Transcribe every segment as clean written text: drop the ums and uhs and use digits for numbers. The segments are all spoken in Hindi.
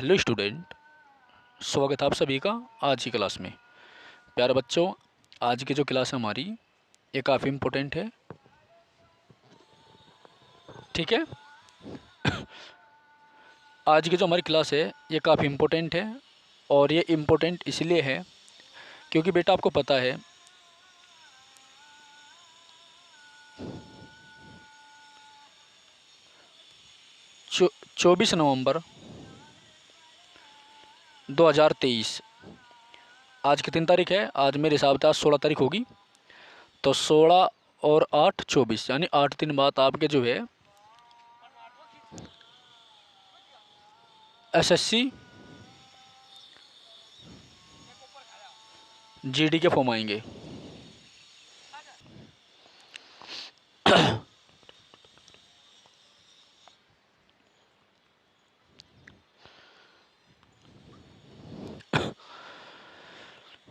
हेलो स्टूडेंट, स्वागत है आप सभी का आज की क्लास में। प्यारे बच्चों, आज की जो क्लास है हमारी ये काफ़ी इम्पोर्टेंट है। ठीक है, आज की जो हमारी क्लास है ये काफ़ी इम्पोर्टेंट है और ये इम्पोर्टेंट इसलिए है क्योंकि बेटा आपको पता है 24 नवंबर 2023 आज की 3 तारीख है। आज मेरे हिसाब से आज 16 तारीख होगी। तो 16 और 8 24 यानी 8 दिन बाद आपके जो है एसएससी जीडी के फॉर्म आएंगे।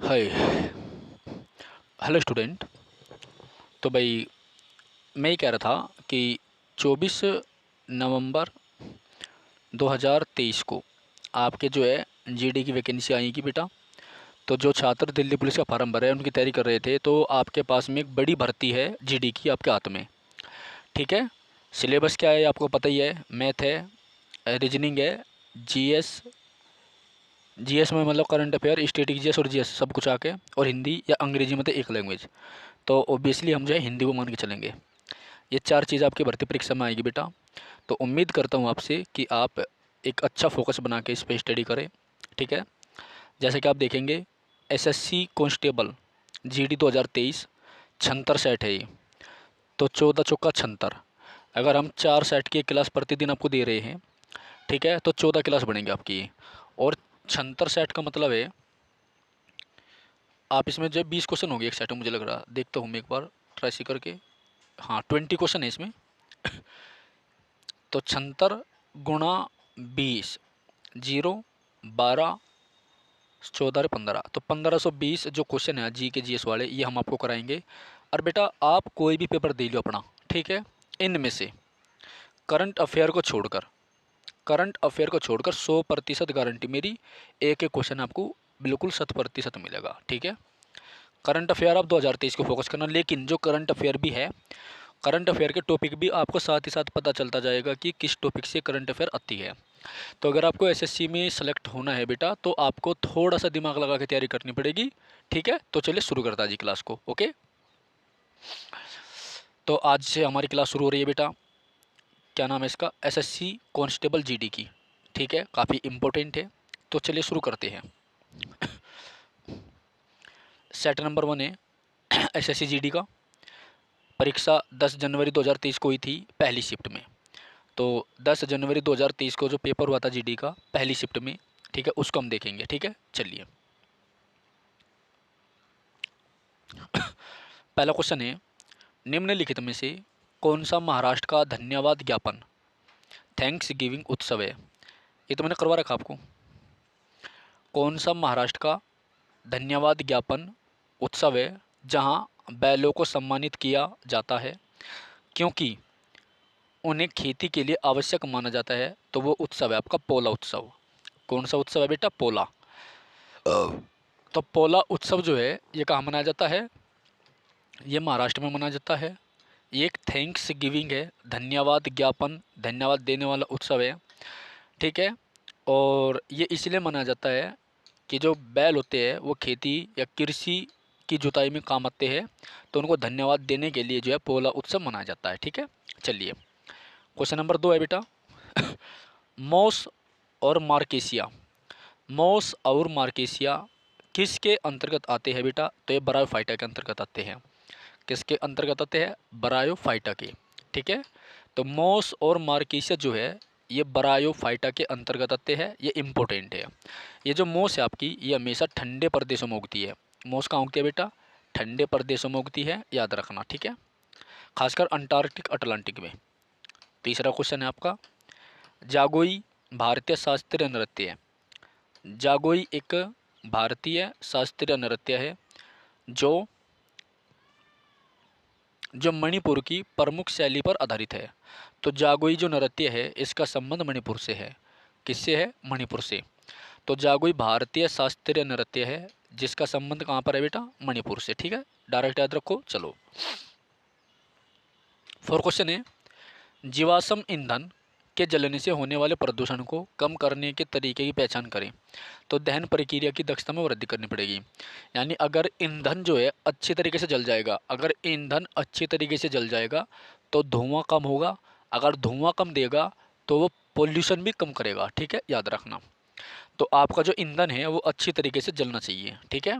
हाय, हेलो स्टूडेंट। तो भाई मैं ये कह रहा था कि 24 नवंबर 2023 को आपके जो है जीडी की वैकेंसी आएगी बेटा। तो जो छात्र दिल्ली पुलिस का फार्म भर रहे हैं उनकी तैयारी कर रहे थे, तो आपके पास में एक बड़ी भर्ती है जीडी की आपके हाथ में। ठीक है, सिलेबस क्या है आपको पता ही है। मैथ है, रीजनिंग है, जीएस, जीएस में मतलब करंट अफेयर, स्टैटिक जीएस और जीएस सब कुछ आके, और हिंदी या अंग्रेजी मतलब एक लैंग्वेज। तो ओबियसली हम जो है हिंदी को मान के चलेंगे। ये 4 चीज़ आपकी भर्ती परीक्षा में आएगी बेटा। तो उम्मीद करता हूँ आपसे कि आप एक अच्छा फोकस बना के इस पर स्टडी करें। ठीक है, जैसे कि आप देखेंगे एसएससी कांस्टेबल जीडी 2023 76 सेट है ये। तो 14 चौका 76, अगर हम 4 सेट की एक क्लास प्रतिदिन आपको दे रहे हैं, ठीक है, तो 14 क्लास बनेंगे आपकी ये। और 76 सेट का मतलब है आप इसमें जो 20 क्वेश्चन होंगे एक सेट में, मुझे लग रहा, देखता हूँ मैं एक बार ट्राई सी करके। हाँ, 20 क्वेश्चन है इसमें। तो 76 गुणा 20, 0 12 14 15, तो 1520 जो क्वेश्चन है जी के जीएस वाले, ये हम आपको कराएंगे। और बेटा आप कोई भी पेपर दे लो अपना, ठीक है, इनमें से करंट अफेयर को छोड़कर, करंट अफेयर को छोड़कर 100% गारंटी मेरी, एक एक क्वेश्चन आपको बिल्कुल 100% मिलेगा। ठीक है, करंट अफेयर आप 2023 को फोकस करना, लेकिन जो करंट अफेयर भी है, करंट अफेयर के टॉपिक भी आपको साथ ही साथ पता चलता जाएगा कि किस टॉपिक से करंट अफेयर आती है। तो अगर आपको एसएससी में सेलेक्ट होना है बेटा, तो आपको थोड़ा सा दिमाग लगा के तैयारी करनी पड़ेगी। ठीक है, तो चलिए शुरू करता है जी क्लास को। ओके, तो आज से हमारी क्लास शुरू हो रही है बेटा। क्या नाम है इसका? एसएससी कांस्टेबल जीडी की। ठीक है, काफ़ी इम्पोर्टेंट है। तो चलिए शुरू करते हैं। सेट नंबर 1 है एसएससी जीडी का। परीक्षा 10 जनवरी 2023 को हुई थी पहली शिफ्ट में। तो 10 जनवरी 2023 को जो पेपर हुआ था जीडी का पहली शिफ्ट में, ठीक है, उसको हम देखेंगे। ठीक है, चलिए। पहला क्वेश्चन है, निम्नलिखित में से कौन सा महाराष्ट्र का धन्यवाद ज्ञापन थैंक्स गिविंग उत्सव है? ये तो मैंने करवा रखा आपको। कौन सा महाराष्ट्र का धन्यवाद ज्ञापन उत्सव है जहां बैलों को सम्मानित किया जाता है क्योंकि उन्हें खेती के लिए आवश्यक माना जाता है? तो वो उत्सव है आपका पोला उत्सव। कौन सा उत्सव है बेटा? पोला। तो पोला उत्सव जो है ये कहाँ मनाया जाता है? ये महाराष्ट्र में मनाया जाता है। ये एक थैंक्स गिविंग है, धन्यवाद ज्ञापन, धन्यवाद देने वाला उत्सव है। ठीक है, और ये इसलिए मनाया जाता है कि जो बैल होते हैं वो खेती या कृषि की जुताई में काम आते हैं, तो उनको धन्यवाद देने के लिए जो है पोला उत्सव मनाया जाता है। ठीक है, चलिए। क्वेश्चन नंबर 2 है बेटा, मोस और मार्केसिया, मोस और मार्केसिया किसके अंतर्गत आते हैं बेटा? तो ये बरायोफाइटा के अंतर्गत आते हैं। किसके अंतर्गत आते हैं? बरायोफाइटा के। ठीक है, तो मोस और मार्केसिया जो है ये बरायोफाइटा के अंतर्गत आते हैं। ये इम्पोर्टेंट है। ये जो मोस है आपकी, ये हमेशा ठंडे प्रदेशों में उगती है। मोस कहाँ उगती है बेटा? ठंडे प्रदेशों में उगती है, याद रखना। ठीक है, खासकर अंटार्कटिक अटलांटिक में। तीसरा क्वेश्चन है आपका, जागोई भारतीय शास्त्रीय नृत्य है। जागोई एक भारतीय शास्त्रीय नृत्य है जो जो मणिपुर की प्रमुख शैली पर आधारित है। तो जागोई जो नृत्य है इसका संबंध मणिपुर से है। किससे है? मणिपुर से। तो जागोई भारतीय शास्त्रीय नृत्य है जिसका संबंध कहाँ पर है बेटा? मणिपुर से। ठीक है, डायरेक्ट याद रखो। चलो, 4 क्वेश्चन है, जीवाश्म ईंधन के जलने से होने वाले प्रदूषण को कम करने के तरीके की पहचान करें। तो दहन प्रक्रिया की दक्षता में वृद्धि करनी पड़ेगी। यानी अगर ईंधन जो है अच्छी तरीके से जल जाएगा, अगर ईंधन अच्छी तरीके से जल जाएगा तो धुआं कम होगा, अगर धुआं कम देगा तो वो पोल्यूशन भी कम करेगा। ठीक है, याद रखना। तो आपका जो ईंधन है वो अच्छी तरीके से जलना चाहिए। ठीक है,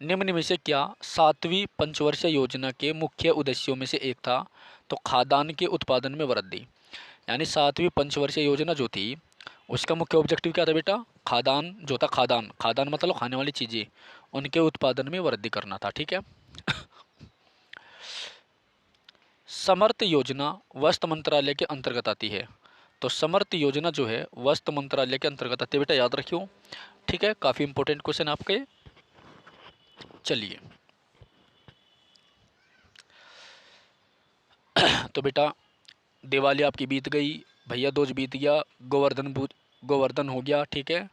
निम्न में से क्या 7वीं पंचवर्षीय योजना के मुख्य उद्देश्यों में से एक था? तो खाद्यान्न के उत्पादन में वृद्धि। यानी 7वीं पंचवर्षीय योजना जो थी उसका मुख्य ऑब्जेक्टिव क्या था बेटा? खाद्यान्न जो था, खाद्यान्न, खाद्यान्न मतलब खाने वाली चीज़ें, उनके उत्पादन में वृद्धि करना था। ठीक है। समर्थ योजना वस्त्र मंत्रालय के अंतर्गत आती है। तो समर्थ योजना जो है वस्त्र मंत्रालय के अंतर्गत आती है बेटा, याद रखियो। ठीक है, काफ़ी इंपॉर्टेंट क्वेश्चन आपके। चलिए तो बेटा दिवाली आपकी बीत गई, भैया दूज बीत गया, गोवर्धन हो गया। ठीक है,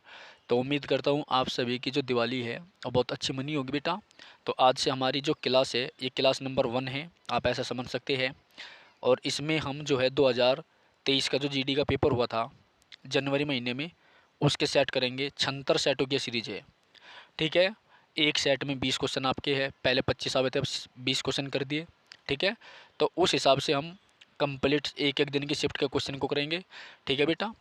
तो उम्मीद करता हूँ आप सभी की जो दिवाली है वो बहुत अच्छी मनी होगी बेटा। तो आज से हमारी जो क्लास है ये क्लास नंबर 1 है, आप ऐसा समझ सकते हैं। और इसमें हम जो है 2023 का जो जीडी का पेपर हुआ था जनवरी महीने में, उसके सेट करेंगे। 76 सेटों की सीरीज है। ठीक है, एक सेट में 20 क्वेश्चन आपके हैं, पहले 25 आए थे, अब 20 क्वेश्चन कर दिए। ठीक है, तो उस हिसाब से हम कंप्लीट एक एक दिन की शिफ्ट के क्वेश्चन को करेंगे। ठीक है बेटा,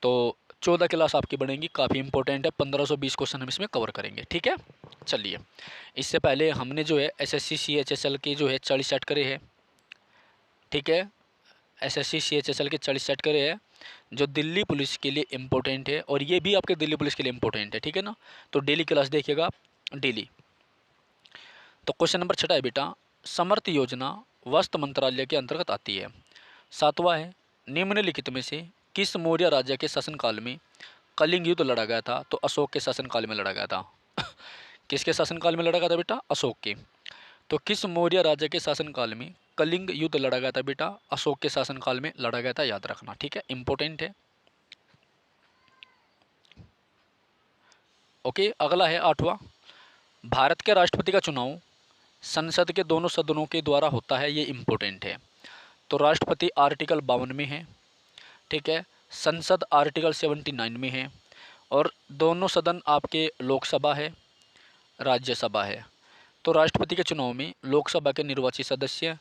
तो 14 क्लास आपकी बनेंगी, काफ़ी इंपॉर्टेंट है। 1520 क्वेश्चन हम इसमें कवर करेंगे। ठीक है, चलिए, इससे पहले हमने जो है एसएससी सीएचएसएल के जो है 40 सेट करे हैं। ठीक है, एसएससी सीएचएसएल के 40 सेट करे हैं जो दिल्ली पुलिस के लिए इम्पोर्टेंट है, और ये भी आपके दिल्ली पुलिस के लिए इम्पोर्टेंट है। ठीक है ना, तो डेली क्लास देखिएगा आप डेली। तो क्वेश्चन नंबर 6 है बेटा, समर्थ योजना वस्त्र मंत्रालय के अंतर्गत आती है। 7वां है, निम्नलिखित में से किस मौर्य राजा के शासनकाल में कलिंग युद्ध लड़ा गया था? तो अशोक के शासनकाल में लड़ा गया था। किसके शासनकाल में लड़ा गया था बेटा? अशोक के। तो किस मौर्य राजा के शासनकाल में कलिंग युद्ध लड़ा गया था बेटा? अशोक के शासनकाल में लड़ा गया था, याद रखना। ठीक है, इंपॉर्टेंट है। ओके, अगला है 8वां, भारत के राष्ट्रपति का चुनाव संसद के दोनों सदनों के द्वारा होता है, ये इम्पोर्टेंट है। तो राष्ट्रपति आर्टिकल 52 में है। ठीक है, संसद आर्टिकल 79 में है, और दोनों सदन आपके लोकसभा है, राज्यसभा है। तो राष्ट्रपति के चुनाव में लोकसभा के निर्वाचित सदस्य,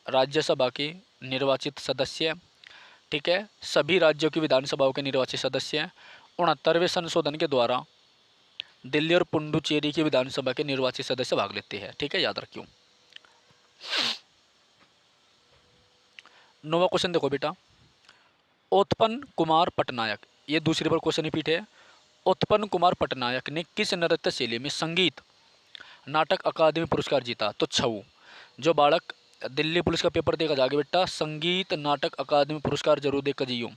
राज्यसभा के निर्वाचित सदस्य, ठीक है, सभी राज्यों की विधानसभाओं के निर्वाचित सदस्य, 69वें संशोधन के द्वारा दिल्ली और पुडुचेरी की विधानसभा के निर्वाचित सदस्य भाग लेते हैं। ठीक है, याद रखियो। 9वां क्वेश्चन देखो बेटा, उत्पन्न कुमार पटनायक, ये दूसरी बार क्वेश्चन रिपीट है। उत्पन्न कुमार पटनायक ने किस नृत्य शैली में संगीत नाटक अकादमी पुरस्कार जीता? तो छऊ। जो बालक दिल्ली पुलिस का पेपर देगा जाके बेटा, संगीत नाटक अकादमी पुरस्कार जरूर देकर जाइयो।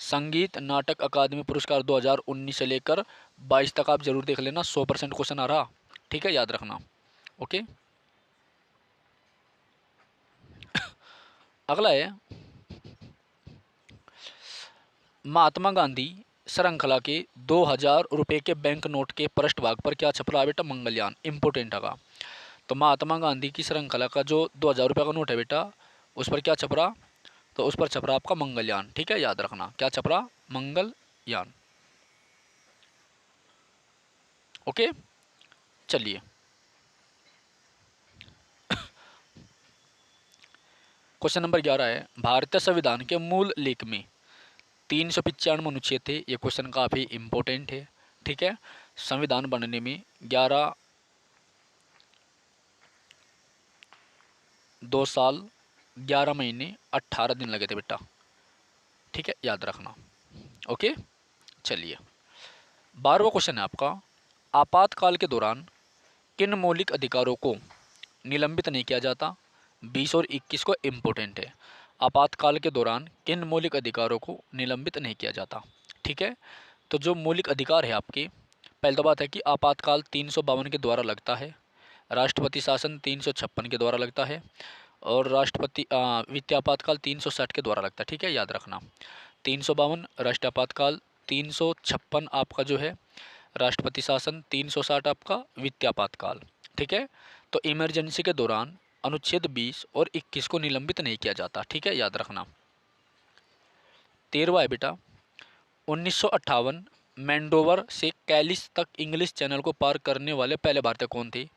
संगीत नाटक अकादमी पुरस्कार 2019 से लेकर 22 तक आप जरूर देख लेना, 100% क्वेश्चन आ रहा। ठीक है, याद रखना। ओके, अगला है महात्मा गांधी श्रृंखला के 2000 रुपये के बैंक नोट के पृष्ठभाग पर क्या छप रहा है बेटा? मंगलयान, इंपोर्टेंट होगा। तो महात्मा गांधी की श्रृंखला का जो 2000 रुपये का नोट है बेटा, उस पर क्या छप रहा? तो उस पर छप रहा आपका मंगलयान। ठीक है, याद रखना, क्या छप रहा? मंगलयान। ओके, चलिए, क्वेश्चन नंबर 11 है, भारतीय संविधान के मूल लेख में 395 अनुच्छेद थे। ये क्वेश्चन काफ़ी इंपॉर्टेंट है। ठीक है, संविधान बनने में 2 साल 11 महीने 18 दिन लगे थे बेटा। ठीक है, याद रखना। ओके, चलिए, 12वां क्वेश्चन है आपका, आपातकाल के दौरान किन मौलिक अधिकारों को निलंबित नहीं किया जाता? 20 और 21 को इम्पोर्टेंट है। आपातकाल के दौरान किन मौलिक अधिकारों को निलंबित नहीं किया जाता? ठीक है, तो जो मौलिक अधिकार है आपके, पहली तो बात है कि आपातकाल 352 के द्वारा लगता है, राष्ट्रपति शासन 356 के द्वारा लगता है, और राष्ट्रपति वित्तीय आपातकाल 360 के द्वारा लगता है। ठीक है, याद रखना। 352 राष्ट्रीय आपातकाल, 356 आपका जो है राष्ट्रपति शासन, 360 आपका वित्तीय आपातकाल। ठीक है, तो इमरजेंसी के दौरान अनुच्छेद 20 और 21 को निलंबित नहीं किया जाता। ठीक है, याद रखना। 13वां है बेटा, 1958 मैंडोवर से कैलिस तक इंग्लिश चैनल को पार करने वाले पहले भारतीय कौन थे?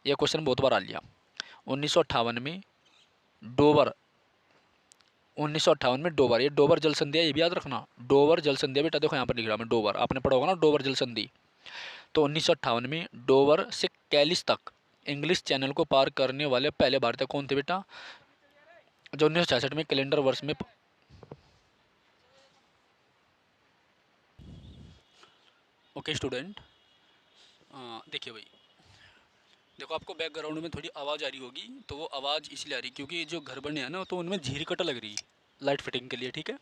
यह क्वेश्चन बहुत बार आ लिया। 1958 में डोवर, 1958 में डोवर, ये डोवर जल संधि है, ये भी याद रखना। डोवर जल संधि बेटा, देखो यहाँ पर लिख रहा मैं डोवर, आपने पढ़ा होगा ना डोवर जल संधि। तो 1958 में डोवर से कैलिस तक इंग्लिश चैनल को पार करने वाले पहले भारतीय कौन थे बेटा? जो 1966 में कैलेंडर वर्ष में। ओके स्टूडेंट, देखिए भाई, देखो आपको बैकग्राउंड में थोड़ी आवाज़ आ रही होगी, तो वो आवाज़ इसलिए आ रही क्योंकि जो घर बने हैं ना, तो उनमें झीरी कटा लग रही है लाइट फिटिंग के लिए। ठीक है,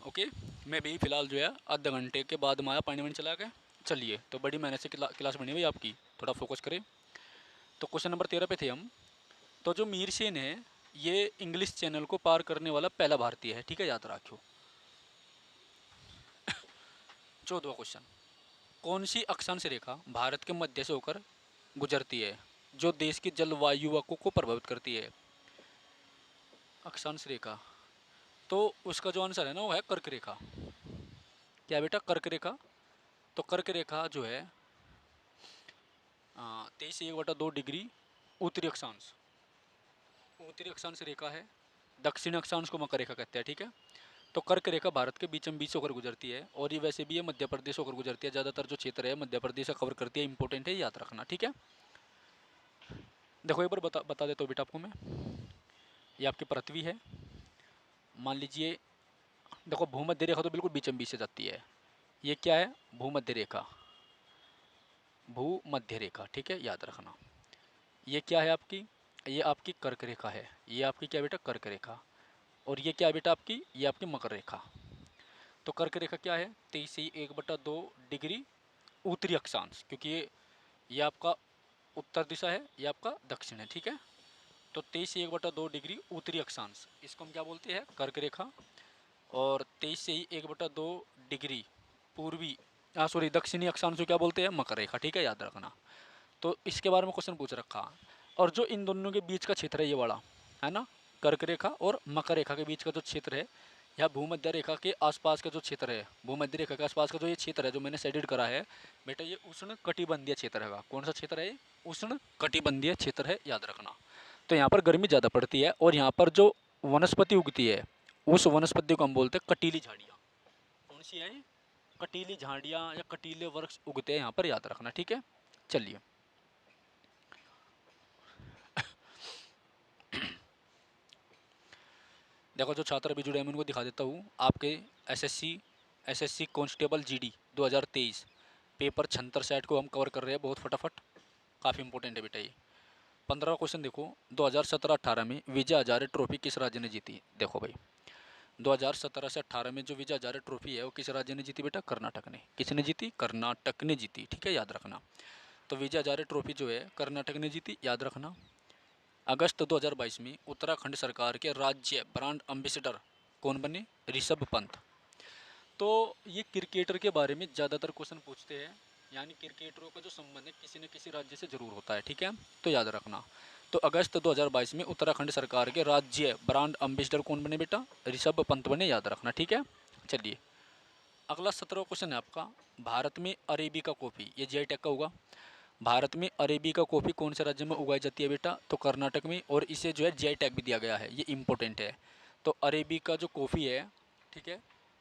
ओके। मैं भी फिलहाल जो है आधे घंटे के बाद में आया पानी वानी चला के। चलिए, तो बड़ी मेहनत से क्लास बनी हुई आपकी, थोड़ा फोकस करें। तो क्वेश्चन नंबर 13 पे थे हम। तो जो मीर सेन है, ये इंग्लिश चैनल को पार करने वाला पहला भारतीय है। ठीक है, याद रखियो। 14वां क्वेश्चन, कौन सी अक्षांश रेखा भारत के मध्य से होकर गुजरती है, जो देश की जलवायु को प्रभावित करती है? अक्षांश रेखा, तो उसका जो आंसर है ना, वो है कर्क रेखा। क्या बेटा? कर्क रेखा। तो कर्क रेखा जो है 23.1/2 डिग्री उत्तरी अक्षांश, उत्तरी अक्षांश रेखा है। दक्षिण अक्षांश को मकर रेखा कहते हैं। ठीक है, तो कर्क रेखा भारत के बीचम बीच होकर गुजरती है, और ये वैसे भी ये मध्य प्रदेश होकर गुजरती है। ज़्यादातर जो क्षेत्र है मध्य प्रदेश का कवर करती है। इंपॉर्टेंट है, याद रखना। ठीक है, देखो एक बार बता देता हूँ बेटा आपको मैं। ये आपकी पृथ्वी है, मान लीजिए। देखो भूमध्य रेखा तो बिल्कुल बीचम बीच से जाती है। ये क्या है? भूमध्य रेखा, भूमध्य रेखा। ठीक है, याद रखना। ये क्या है आपकी? ये आपकी कर्क रेखा है। ये आपकी क्या बेटा? कर्क रेखा। और ये क्या बेटा आपकी? ये आपकी मकर रेखा। तो कर्क रेखा क्या है? 23.1/2 डिग्री उत्तरी अक्षांश, क्योंकि ये आपका उत्तर दिशा है, ये आपका दक्षिण है। ठीक है, तो 23.1/2 डिग्री उत्तरी अक्षांश, इसको हम क्या बोलते हैं? कर्क रेखा। और 23.1/2 डिग्री पूर्वी, सॉरी, दक्षिणी अक्षांश को क्या बोलते हैं? मकर रेखा। ठीक है, याद रखना। तो इसके बारे में क्वेश्चन पूछ रखा। और जो इन दोनों के बीच का क्षेत्र है, ये वाला है ना, कर्क रेखा और मकर रेखा के बीच का जो क्षेत्र है, या भूमध्य रेखा के आसपास का जो क्षेत्र है, भूमध्य रेखा के आसपास का जो ये क्षेत्र है, जो मैंने शेडेड करा है बेटा, ये उष्ण कटिबंधीय क्षेत्र है। कौन सा क्षेत्र है? उष्ण कटिबंधीय क्षेत्र है, याद रखना। तो यहाँ पर गर्मी ज़्यादा पड़ती है, और यहाँ पर जो वनस्पति उगती है, उस वनस्पति को हम बोलते हैं कटीली झाड़ियाँ। कौन सी है? कटीली झाड़ियाँ या कटीले वृक्ष उगते हैं यहाँ पर, याद रखना। ठीक है, चलिए। देखो जो छात्र अभी जुड़े हैं मैं उनको दिखा देता हूँ। आपके SSC constable GD 2023 paper 76 set को हम कवर कर रहे हैं बहुत फटाफट। काफ़ी इंपॉर्टेंट है बेटा ये। 15वां क्वेश्चन देखो, 2017-18 में विजय हजारे ट्रॉफी किस राज्य ने जीती? देखो भाई, 2017 से 18 में जो विजय हजारे ट्रॉफी है वो किस राज्य ने जीती बेटा? कर्नाटक ने। किसने जीती? कर्नाटक ने जीती। ठीक है, याद रखना। तो विजय हजारे ट्रॉफी जो है कर्नाटक ने जीती, याद रखना। अगस्त 2022 में उत्तराखंड सरकार के राज्य ब्रांड एम्बेसडर कौन बने? ऋषभ पंत। तो ये क्रिकेटर के बारे में ज़्यादातर क्वेश्चन पूछते हैं, यानी क्रिकेटरों का जो संबंध है किसी न किसी राज्य से जरूर होता है। ठीक है, तो याद रखना। तो अगस्त 2022 में उत्तराखंड सरकार के राज्य ब्रांड एम्बेसडर कौन बने बेटा? ऋषभ पंत बने, याद रखना। ठीक है, चलिए अगला 17वां क्वेश्चन है आपका। भारत में अरेबिका कॉफ़ी, ये जीआई टैग का होगा। भारत में अरेबिका कॉफ़ी कौन से राज्य में उगाई जाती है बेटा? तो कर्नाटक में, और इसे जो है जीआई टैग भी दिया गया है, ये इंपॉर्टेंट है। तो अरेबिका जो कॉफ़ी है, ठीक है,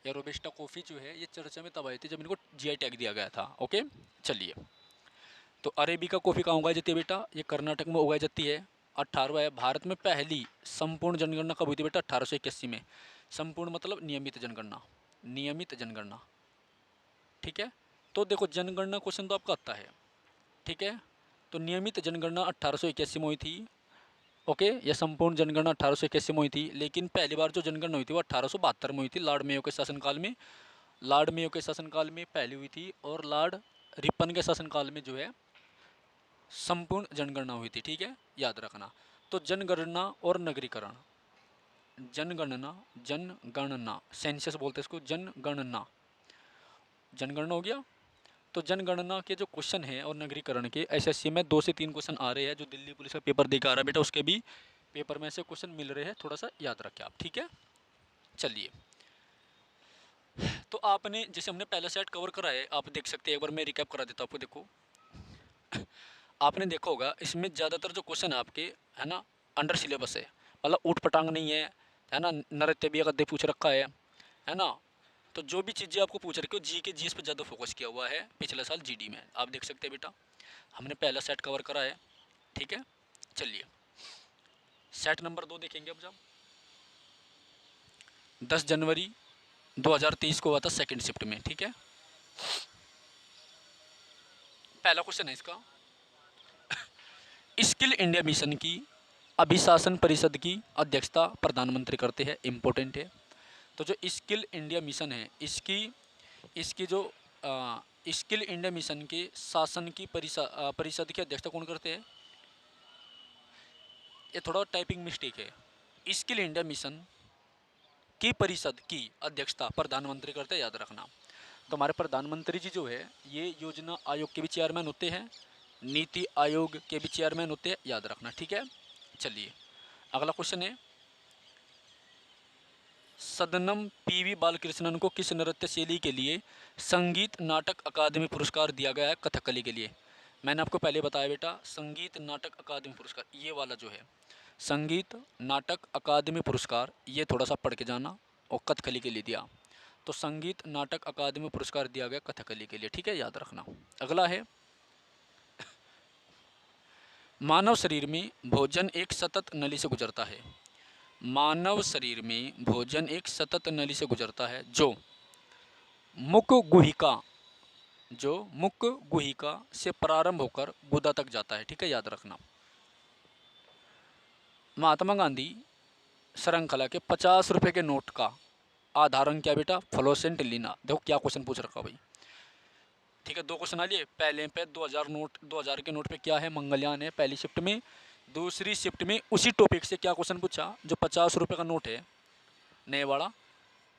या रोबस्टा कॉफ़ी जो है, ये चर्चा में तब आई थी जब इनको जीआई टैग दिया गया था। ओके, चलिए। तो अरेबिका कॉफ़ी कहाँ उगाई जाती है बेटा? ये कर्नाटक में उगाई जाती है। 18वां है, भारत में पहली संपूर्ण जनगणना कब हुई थी बेटा? 1881 में। संपूर्ण मतलब नियमित जनगणना, नियमित जनगणना। ठीक है, तो देखो जनगणना क्वेश्चन तो आपका आता है। ठीक है, तो नियमित जनगणना 1881 में हुई थी। ओके, यह संपूर्ण जनगणना 1881 में हुई थी, लेकिन पहली बार जो जनगणना हुई थी वो 1872 में हुई थी, लॉर्ड मेयो के शासनकाल में। लॉर्ड मेयो के शासनकाल में पहली हुई थी, और लॉर्ड रिपन के शासनकाल में जो है संपूर्ण जनगणना हुई थी। ठीक है, याद रखना। तो जनगणना और नगरीकरण, जनगणना, जनगणना, सेंसस बोलते हैं इसको, जनगणना, जनगणना हो गया। तो जनगणना के जो क्वेश्चन हैं और नगरीकरण के एसएससी में 2 से 3 क्वेश्चन आ रहे हैं, जो दिल्ली पुलिस का पेपर देकर आ रहा है बेटा, उसके भी पेपर में से क्वेश्चन मिल रहे हैं, थोड़ा सा याद रखें आप, ठीक है। चलिए, तो आपने जैसे हमने पहला सेट कवर करा है, आप देख सकते हैं, एक बार मैं रिकैप करा देता हूँ आपको। देखो, आपने देखा होगा इसमें ज़्यादातर जो क्वेश्चन है आपके, है ना, अंडर सिलेबस है, मतलब ऊट पटांग नहीं है ना, नृत्य भी गद्दे पूछ रखा है ना। तो जो भी चीज़ें आपको पूछ रखी हो, जी के जीएस पे ज़्यादा फोकस किया हुआ है पिछले साल जीडी में, आप देख सकते हैं बेटा, हमने पहला सेट कवर करा है, ठीक है। चलिए, सेट नंबर 2 देखेंगे अब। जब 10 जनवरी 2023 को हुआ था सेकंड शिफ्ट में, ठीक है। पहला क्वेश्चन है इसका, स्किल इंडिया मिशन की अभिशासन परिषद की अध्यक्षता प्रधानमंत्री करते हैं, इम्पोर्टेंट है। तो जो स्किल इंडिया मिशन है, इसकी इसकी जो स्किल इंडिया मिशन के शासन की परिषद की अध्यक्षता कौन करते हैं? ये थोड़ा टाइपिंग मिस्टेक है। स्किल इंडिया मिशन की परिषद की अध्यक्षता प्रधानमंत्री करते हैं, याद रखना। तो हमारे प्रधानमंत्री जी जो है, ये योजना आयोग के भी चेयरमैन होते हैं, नीति आयोग के भी चेयरमैन होते हैं, याद रखना, ठीक है। चलिए, अगला क्वेश्चन है, सदनम पीवी बालकृष्णन को किस नृत्य शैली के लिए संगीत नाटक अकादमी पुरस्कार दिया गया है? कथकली के लिए। मैंने आपको पहले बताया बेटा, संगीत नाटक अकादमी पुरस्कार, ये वाला जो है संगीत नाटक अकादमी पुरस्कार, ये थोड़ा सा पढ़ के जाना, और कथकली के लिए दिया। तो संगीत नाटक अकादमी पुरस्कार दिया गया कथकली के लिए, ठीक है, याद रखना। अगला है, मानव शरीर में भोजन एक सतत नली से गुजरता है। मानव शरीर में भोजन एक सतत नली से गुजरता है, जो मुख गुहिका, जो मुख गुहिका से प्रारंभ होकर गुदा तक जाता है, ठीक है, याद रखना। महात्मा गांधी श्रृंखला के 50 रुपये के नोट का आधारण क्या बेटा? फ्लोसेंट लीना। देखो क्या क्वेश्चन पूछ रखा भाई, ठीक है। 2 क्वेश्चन आ लिए। पहले पे 2000 नोट, 2000 के नोट पे क्या है? मंगलयान है पहली शिफ्ट में। दूसरी शिफ्ट में उसी टॉपिक से क्या क्वेश्चन पूछा? जो 50 रुपये का नोट है नए वाला,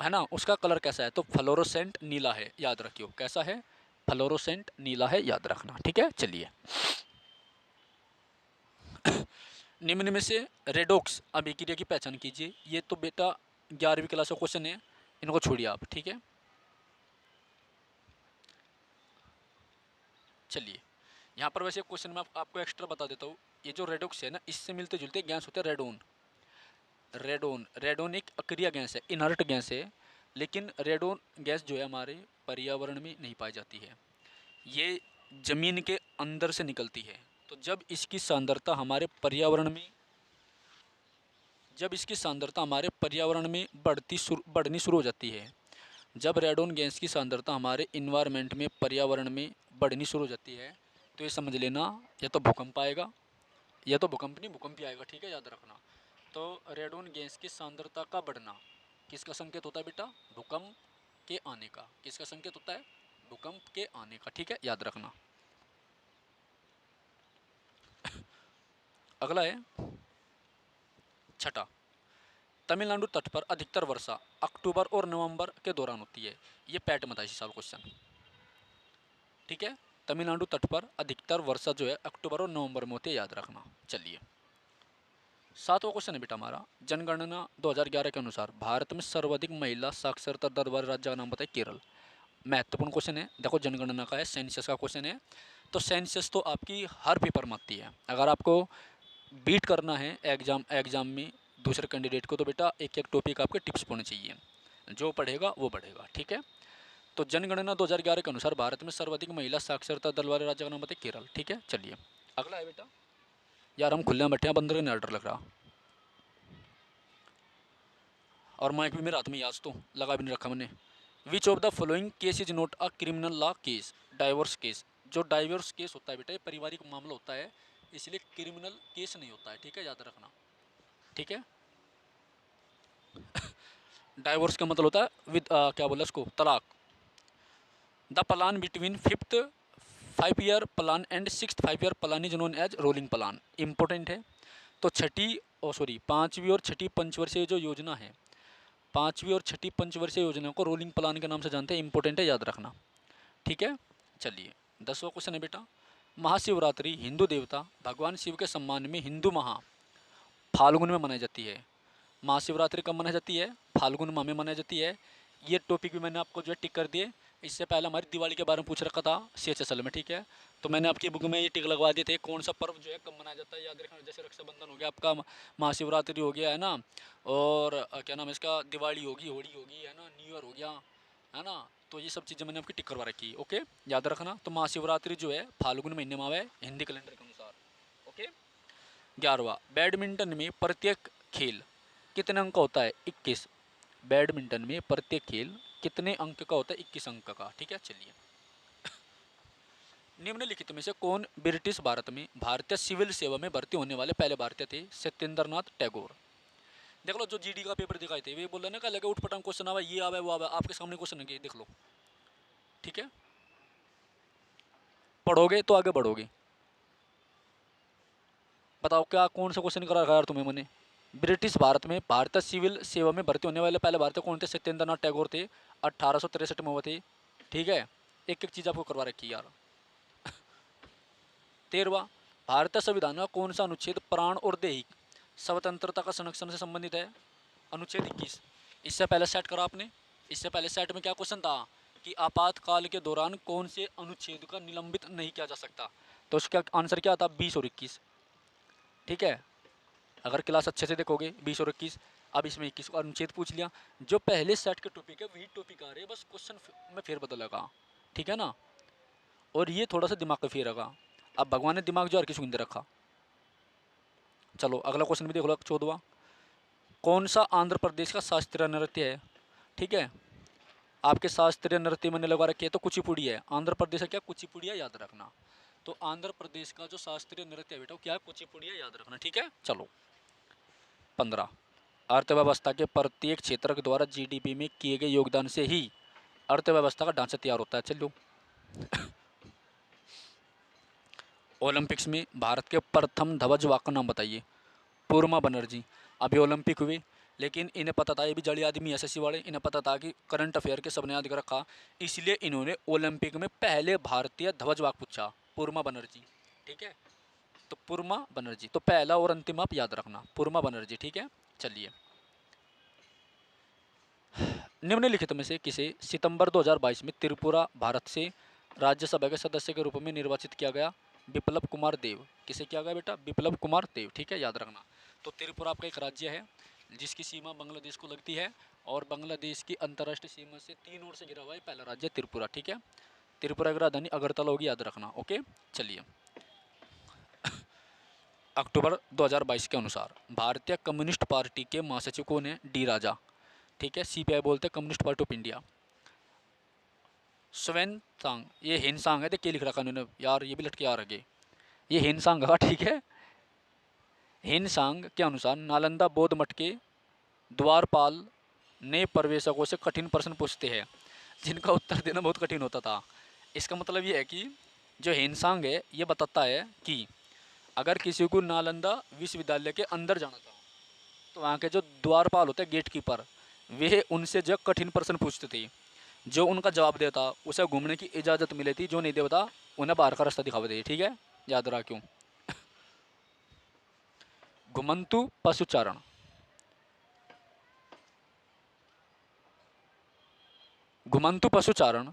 है ना, उसका कलर कैसा है? तो फ्लोरोसेंट नीला है, याद रखियो, कैसा है? फ्लोरोसेंट नीला है, याद रखना, ठीक है। चलिए, निम्न में से रेडोक्स अभिक्रिया की पहचान कीजिए। ये तो बेटा 11वीं क्लास का क्वेश्चन है, इनको छोड़िए आप, ठीक है। चलिए, यहाँ पर वैसे क्वेश्चन में आपको एक्स्ट्रा बता देता हूँ, ये जो रेडोक्स है ना, इससे मिलते जुलते गैस होते हैं रेडोन। रेडोन, रेडोन एक अक्रिय गैस है, इनर्ट गैस है, लेकिन रेडोन गैस जो है हमारे पर्यावरण में नहीं पाई जाती है, ये जमीन के अंदर से निकलती है। तो जब इसकी सांद्रता हमारे पर्यावरण में, जब इसकी सांद्रता हमारे पर्यावरण में बढ़नी शुरू हो जाती है, जब रेडोन गैस की सांद्रता हमारे इन्वायरमेंट में, पर्यावरण में बढ़नी शुरू हो जाती है, तो ये समझ लेना या तो भूकंप आएगा, या तो भूकंप नहीं, भूकंप ही आएगा, ठीक है, याद रखना। तो रेडोन गैस की सांद्रता का बढ़ना किसका संकेत होता है बेटा? भूकंप के आने का। किसका संकेत होता है? भूकंप के आने का, ठीक है, याद रखना। अगला है छठा, तमिलनाडु तट पर अधिकतर वर्षा अक्टूबर और नवंबर के दौरान होती है। ये पैट मत इसी साल क्वेश्चन, ठीक है। तमिलनाडु तट पर अधिकतर वर्षा जो है अक्टूबर और नवंबर में होती है, याद रखना। चलिए, 7वां क्वेश्चन है बेटा हमारा, जनगणना 2011 के अनुसार भारत में सर्वाधिक महिला साक्षरता दर वाले राज्य का नाम बताए? केरल। महत्वपूर्ण क्वेश्चन है, देखो जनगणना का है, सेंसस का क्वेश्चन है। तो सेंसस तो आपकी हर पेपर में आती है, अगर आपको बीट करना है एग्जाम में दूसरे कैंडिडेट को, तो बेटा एक एक टॉपिक आपके टिप्स होने चाहिए, जो पढ़ेगा वो बढ़ेगा, ठीक है। तो जनगणना 2011 के अनुसार भारत में सर्वाधिक महिला साक्षरता दर वाले राज्य का नाम बताए? केरल, ठीक है। चलिए, अगला है बेटा, यार हम खुले में बैठे हैं, बंदर का नहीं ऑर्डर लग रहा, और माइक भी मेरे हाथ में, आज तो लगा भी नहीं रखा मैंने। विच of the following case is not a criminal law case? Divorce case. जो डाइवोर्स केस होता है बेटा, ये पारिवारिक मामला होता है, इसलिए क्रिमिनल केस नहीं होता है, ठीक है, याद रखना, ठीक है। डाइवोर्स का मतलब होता है विद क्या बोला उसको, तलाक। The plan between 5th 5 year plan and 6th 5 year plan is known as rolling plan, important है। तो छठी पाँचवीं और छठी पंचवर्षीय जो योजना है, पाँचवीं और छठी पंचवर्षीय योजना को रोलिंग प्लान के नाम से जानते हैं। इंपॉर्टेंट है, याद रखना। ठीक है, चलिए 10वां क्वेश्चन है बेटा, महाशिवरात्रि हिंदू देवता भगवान शिव के सम्मान में हिंदू माह फाल्गुन में मनाई जाती है। महाशिवरात्रि कब मनाई जाती है? फाल्गुन माह में मनाई जाती है। ये टॉपिक भी मैंने आपको जो है टिक कर दिए। इससे पहले हमारी दिवाली के बारे में पूछ रखा था CHSL में, ठीक है, तो मैंने आपकी बुक में ये टिक लगवा दिए थे कौन सा पर्व जो है कब मनाया जाता है, याद रखना। जैसे रक्षाबंधन हो गया आपका, महाशिवरात्रि हो गया है ना, और क्या नाम है इसका, दिवाली होगी, होली होगी, है ना, न्यू ईयर हो गया, है ना। तो ये सब चीज़ें मैंने आपकी टिक करवा रखी है। ओके, याद रखना। तो महाशिवरात्रि जो है फाल्गुन महीने में है हिंदी कैलेंडर के अनुसार। ओके, 11वां, बैडमिंटन में प्रत्येक खेल कितने अंक का होता है? 21। बैडमिंटन में प्रत्येक खेल कितने अंक का होता है? 21 अंक का। ठीक है, चलिए निम्नलिखित में से कौन ब्रिटिश भारत में भारतीय सिविल सेवा में भर्ती होने वाले पहले भारतीय थे? सत्येंद्रनाथ टैगोर। देख लो, जो GD का पेपर दिखाए थे वे बोल रहे ना, क्या लगे उठपटांग क्वेश्चन आवा, ये आवे वो आवे, आपके सामने क्वेश्चन है, देख लो। ठीक है, पढ़ोगे तो आगे बढ़ोगे। बताओ क्या कौन सा क्वेश्चन करा रखा यार तुम्हें मैंने? ब्रिटिश भारत में भारतीय सिविल सेवा में भर्ती होने वाले पहले भारतीय कौन थे? सत्येंद्रनाथ टैगोर थे, 1863 में हुए थे। ठीक है, एक एक चीज़ आपको करवा रखी यार। 13वां, भारतीय संविधान का कौन सा अनुच्छेद प्राण और दैहिक स्वतंत्रता का संरक्षण से संबंधित है? अनुच्छेद 21। इससे पहले सेट करा आपने, इससे पहले सेट में क्या क्वेश्चन था कि आपातकाल के दौरान कौन से अनुच्छेद का निलंबित नहीं किया जा सकता, तो उसका आंसर क्या था? 20 और 21। ठीक है, अगर क्लास अच्छे से देखोगे 20 और 21। अब इसमें 21 का अनुच्छेद पूछ लिया। जो पहले सेट के टॉपिक है वही टॉपिक आ रहे हैं, बस क्वेश्चन में फेर बदलेगा। ठीक है ना, और ये थोड़ा सा दिमाग का फेरेगा। अब भगवान ने दिमाग जो हर किसी को दे रखा। चलो अगला क्वेश्चन भी देख लो, 14वां, कौन सा आंध्र प्रदेश का शास्त्रीय नृत्य है? ठीक है, आपके शास्त्रीय नृत्य मैंने लगा रखी है तो कुचिपुड़ी है। आंध्र प्रदेश का क्या? कुचिपुड़ी है, याद रखना। तो आंध्र प्रदेश का जो शास्त्रीय नृत्य है बेटा वो क्या है? कुचिपुड़ी है, याद रखना। ठीक है, चलो 15, अर्थव्यवस्था के प्रत्येक क्षेत्र के द्वारा GDP में किए गए योगदान से ही अर्थव्यवस्था का ढांचा तैयार होता है। चलो ओलंपिक्स में भारत के प्रथम ध्वजवाहक का नाम बताइए। पूर्मा बनर्जी। अभी ओलंपिक हुए, लेकिन इन्हें पता था, ये भी जड़ी आदमी SSC वाले, इन्हें पता था कि करंट अफेयर के सबने याद कर रखा, इसलिए इन्होंने ओलंपिक में पहले भारतीय ध्वजवाहक पूछा, पूर्मा बनर्जी। ठीक है, तो पूर्मा बनर्जी, तो पहला और अंतिम आप याद रखना, पूर्मा बनर्जी। ठीक है, चलिए निम्नलिखित में से किसे सितंबर 2022 में त्रिपुरा भारत से राज्यसभा के सदस्य के रूप में निर्वाचित किया गया? बिप्लब कुमार देव। किसे किया गया बेटा? बिप्लब कुमार देव। ठीक है, याद रखना। तो त्रिपुरा आपका एक राज्य है जिसकी सीमा बांग्लादेश को लगती है, और बांग्लादेश की अंतर्राष्ट्रीय सीमा से 3 ओर से घिरा हुआ है पहला राज्य त्रिपुरा। ठीक है, त्रिपुरा की राजधानी अगरतला होगी, याद रखना। ओके, चलिए अक्टूबर 2022 के अनुसार भारतीय कम्युनिस्ट पार्टी के महासचिव कौन है? D राजा। ठीक है, CPI बोलते हैं, कम्युनिस्ट पार्टी ऑफ इंडिया। स्वेन सांग, ये हिनसांग है, देखिए लिख रखा उन्होंने यार, ये भी लटके यार आगे, ये हिनसांग का। ठीक है, हिनसांग के अनुसार नालंदा बौद्ध मठ के द्वारपाल नए प्रवेशकों से कठिन प्रश्न पूछते हैं जिनका उत्तर देना बहुत कठिन होता था। इसका मतलब ये है कि जो हिनसांग है ये बताता है कि अगर किसी को नालंदा विश्वविद्यालय के अंदर जाना था तो वहाँ के जो द्वारपाल होते हैं, गेट कीपर, वे उनसे जो कठिन प्रश्न पूछते थे, जो उनका जवाब देता उसे घूमने की इजाज़त मिली थी, जो नहीं देता उन्हें बाहर का रास्ता दिखावे थे। ठीक है, याद रहा क्यों। घुमंतु पशुचारण, घुमंतु पशुचारण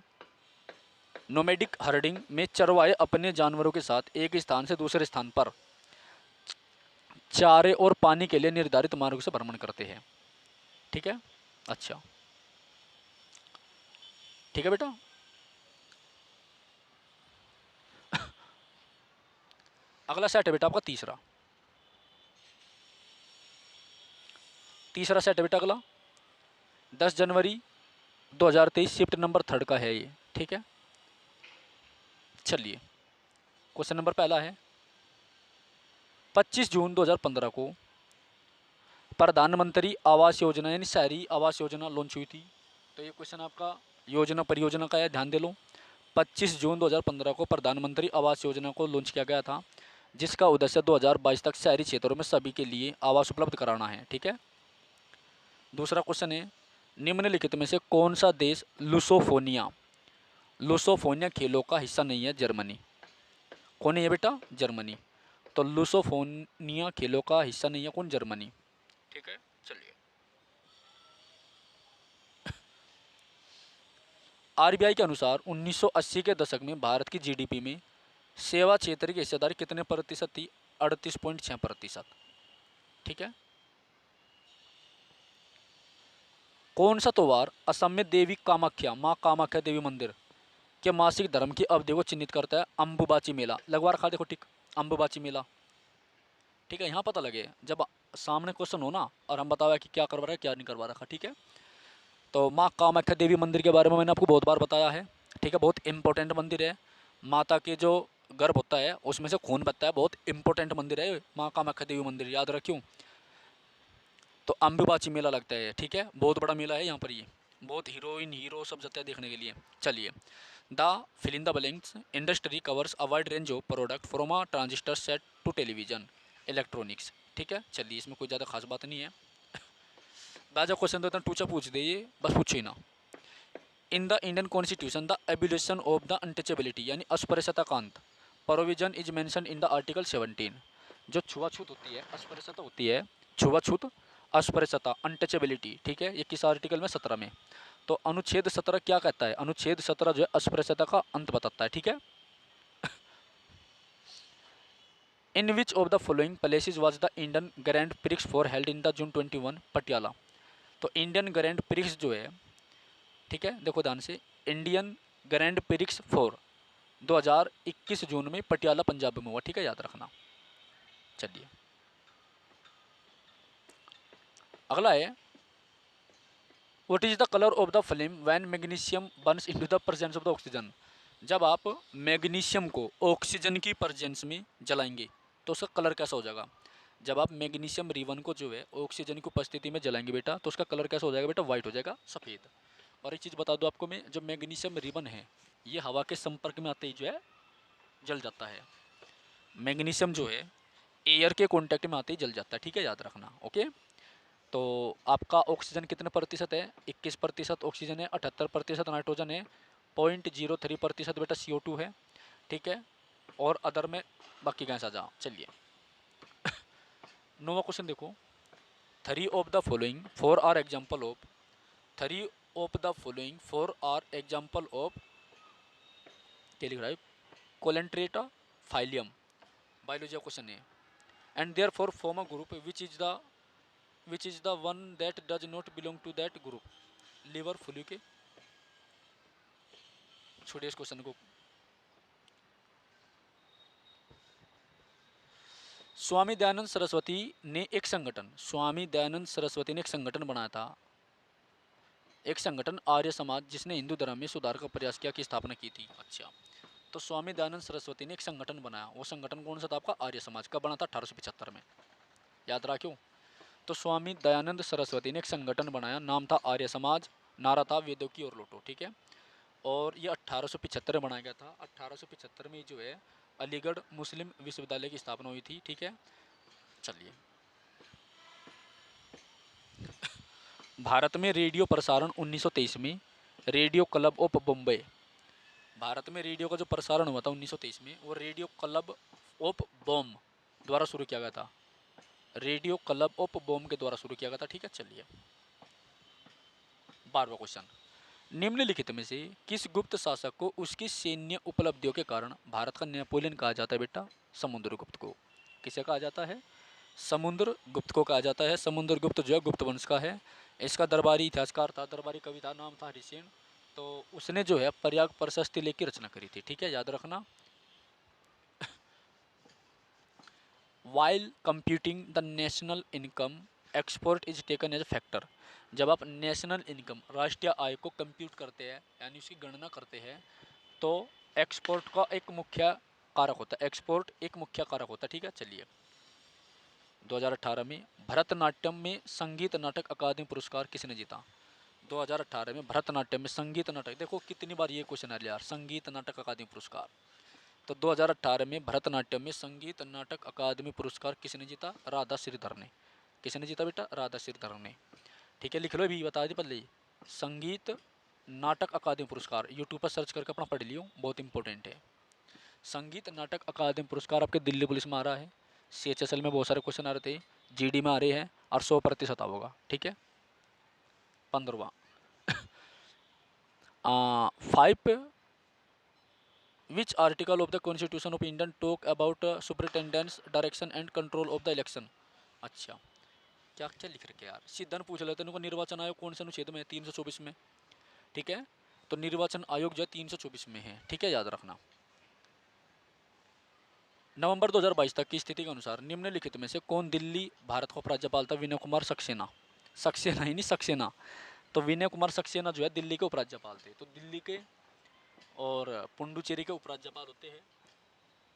नोमैडिक हर्डिंग में चरवाहे अपने जानवरों के साथ एक स्थान से दूसरे स्थान पर चारे और पानी के लिए निर्धारित मार्ग से भ्रमण करते हैं। ठीक है, अच्छा ठीक है बेटा। अगला सेट है बेटा आपका तीसरा, तीसरा सेट है बेटा अगला 10 जनवरी 2023 शिफ्ट नंबर 3 का है ये। ठीक है, चलिए क्वेश्चन नंबर पहला है 25 जून 2015 को प्रधानमंत्री आवास योजना यानी शहरी आवास योजना लॉन्च हुई थी। तो ये क्वेश्चन आपका योजना परियोजना का है, ध्यान दे लो। 25 जून 2015 को प्रधानमंत्री आवास योजना को लॉन्च किया गया था, जिसका उद्देश्य 2022 तक शहरी क्षेत्रों में सभी के लिए आवास उपलब्ध कराना है। ठीक है। दूसरा क्वेश्चन है, निम्नलिखित में से कौन सा देश लुसोफोनिया लुसोफोनिया खेलों का हिस्सा नहीं है? जर्मनी। कौन नहीं है बेटा? जर्मनी। तो लुसोफोनिया खेलों का हिस्सा नहीं है कौन? जर्मनी। ठीक है, चलिए। आरबीआई के अनुसार 1980 के दशक में भारत की जीडीपी में सेवा क्षेत्र की हिस्सेदारी कितने प्रतिशत थी? 38.6%। ठीक है। कौन सा त्योहार असम में देवी कामाख्या, माँ कामाख्या देवी मंदिर के मासिक धर्म की अवधि को चिन्हित करता है? अम्बुबाची मेला। लगवा रखा देखो टिक, अम्बुबाची मेला। ठीक है, यहाँ पता लगे जब सामने क्वेश्चन हो ना और हम बताया कि क्या करवा रहा है क्या नहीं करवा रखा। ठीक है। तो माँ कामाख्या देवी मंदिर के बारे में मैंने आपको बहुत बार बताया है। ठीक है, बहुत इंपॉर्टेंट मंदिर है। माता के जो गर्भ होता है उसमें से खून बहता है, बहुत इंपॉर्टेंट मंदिर है माँ कामाख्या देवी मंदिर, याद रखियो। तो अम्बुबाची मेला लगता है। ठीक है, बहुत बड़ा मेला है यहाँ पर, ये बहुत हीरोइन हीरो सब जाते हैं देखने के लिए। चलिए, the fill in the blanks industry covers a wide range of product from a transistor set to television electronics. ठीक है, चलिए, इसमें कोई ज़्यादा खास बात नहीं है। बाजा क्वेश्चन देता हूँ, टूचा पूछ दे, ये बस पूछो ही ना। In the Indian constitution the abolition of the untouchability यानी अस्पृश्यता कांत provision is mention in the article 17। जो छुआछूत होती है, अस्पृश्यता होती है, छुआछूत, अस्पृश्यता, अनटचेबिलिटी। ठीक है, ये किस आर्टिकल में? 17 में। तो अनुच्छेद 17 क्या कहता है? अनुच्छेद 17 जो है अस्पृश्यता का अंत बताता है। ठीक है। In which of the following places was the Indian Grand Prix for held in the June 21 Patiala. तो इंडियन ग्रैंड प्रिक्स जो है, ठीक है, देखो ध्यान से, इंडियन ग्रैंड प्रिक्स फोर 2021 जून में पटियाला पंजाब में हुआ। ठीक है, याद रखना। चलिए, अगला है, what is the colour of the flame when magnesium Burns into the presence of the oxygen. जब आप मैग्नीशियम को ऑक्सीजन की प्रेजेंस में जलाएंगे तो उसका कलर कैसा हो जाएगा? जब आप मैग्नीशियम रिबन को जो है ऑक्सीजन की उपस्थिति में जलाएंगे बेटा, तो उसका कलर कैसा हो जाएगा बेटा? वाइट हो जाएगा, सफ़ेद। और एक चीज़ बता दूं आपको मैं, जो मैग्नीशियम रिबन है ये हवा के संपर्क में आते ही जो है जल जाता है। मैग्नीशियम जो है एयर के कांटेक्ट में आते ही जल जाता है। ठीक है, याद रखना। ओके। तो आपका ऑक्सीजन कितने प्रतिशत है? 21% ऑक्सीजन है, 78% नाइट्रोजन है, 0.03% बेटा CO2 है। ठीक है, और अदर में बाकी गैस आ जा। चलिए, नौवा क्वेश्चन देखो, three of the following four are example of three of the following four are example of क्या लिख रहा है? कोलेंट्रेटा फाइलियम, बायोलॉजी क्वेश्चन है। And there for form a group which is the one that does not belong to that group. Liver fluke के, छोड़िए इस क्वेश्चन को। स्वामी दयानंद सरस्वती ने एक संगठन स्वामी दयानंद सरस्वती ने एक संगठन बनाया था, एक संगठन आर्य समाज, जिसने हिंदू धर्म में सुधार का प्रयास किया, की स्थापना की थी। अच्छा, तो स्वामी दयानंद सरस्वती ने एक संगठन बनाया, वो संगठन कौन सा था आपका? आर्य समाज। कब बना था? 1875 में, याद रखियो। तो स्वामी दयानंद सरस्वती ने एक संगठन बनाया, नाम था आर्य समाज, नारा था वेदों की ओर लौटो। ठीक है, और ये 1875 में बनाया गया था। 1875 में जो है अलीगढ़ मुस्लिम विश्वविद्यालय की स्थापना हुई थी। ठीक है, चलिए, भारत में रेडियो प्रसारण 1923 में radio club of Bombay, Bharat में रेडियो का जो प्रसारण हुआ था 1923 में, वो रेडियो क्लब ऑफ बॉम द्वारा शुरू किया गया था, रेडियो क्लब ऑफ बॉम के द्वारा शुरू किया गया था। ठीक है, चलिए, 12वां क्वेश्चन, निम्नलिखित में से किस गुप्त शासक को उसकी सैन्य उपलब्धियों के कारण भारत का नेपोलियन कहा जाता है बेटा? समुद्रगुप्त को। किसे कहा जाता है? समुद्रगुप्त को कहा जाता है। समुद्रगुप्त जो है गुप्त वंश का है। इसका दरबारी इतिहासकार था, दरबारी कविता नाम था हरिसेन। तो उसने जो है प्रयाग प्रशस्ति लेकर रचना करी थी। ठीक है, याद रखना। While computing the national income export is taken age factor. जब आप नेशनल इनकम, राष्ट्रीय आय को कंप्यूट करते हैं यानी उसकी गणना करते हैं, तो एक्सपोर्ट का एक मुख्य कारक होता है, एक्सपोर्ट एक मुख्य कारक होता है। ठीक है, चलिए, 2018 में भरतनाट्यम में संगीत नाटक अकादमी पुरस्कार किसने जीता? 2018 में भरतनाट्यम में संगीत नाटक, देखो कितनी बार ये क्वेश्चन आ रहा है यार, संगीत नाटक अकादमी पुरस्कार तो 2018 में भरतनाट्यम में संगीत नाटक अकादमी पुरस्कार किसने जीता? राधा श्रीधर ने। किसने जीता बेटा? राधा श्रीधर ने। ठीक है, लिख लो, अभी बता दी पहले ही। संगीत नाटक अकादमी पुरस्कार यूट्यूब पर सर्च करके अपना पढ़ लियो, बहुत इंपॉर्टेंट है। संगीत नाटक अकादमी पुरस्कार आपके दिल्ली पुलिस में आ रहा है, CHSL में बहुत सारे क्वेश्चन आ रहे थे, GD में आ रहे हैं, और 100% होगा। ठीक है। 15वां 5 which article of the constitution of Indian talk about superintendence direction and control of the election. अच्छा, क्या क्या लिख रखे यार, सीधा पूछ लेते हैं। निर्वाचन आयोग कौन से अनुच्छेद में है? 324 में। ठीक है, तो निर्वाचन आयोग जो है 324 में है। ठीक है, याद रखना। नवंबर 2022 तक की स्थिति के अनुसार निम्नलिखित में से कौन दिल्ली भारत का उपराज्यपाल था? विनय कुमार सक्सेना। सक्सेना ही नहीं, सक्सेना। तो विनय कुमार सक्सेना जो है दिल्ली के उपराज्यपाल थे। तो दिल्ली के और पुडुचेरी के उपराज्यपाल होते हैं,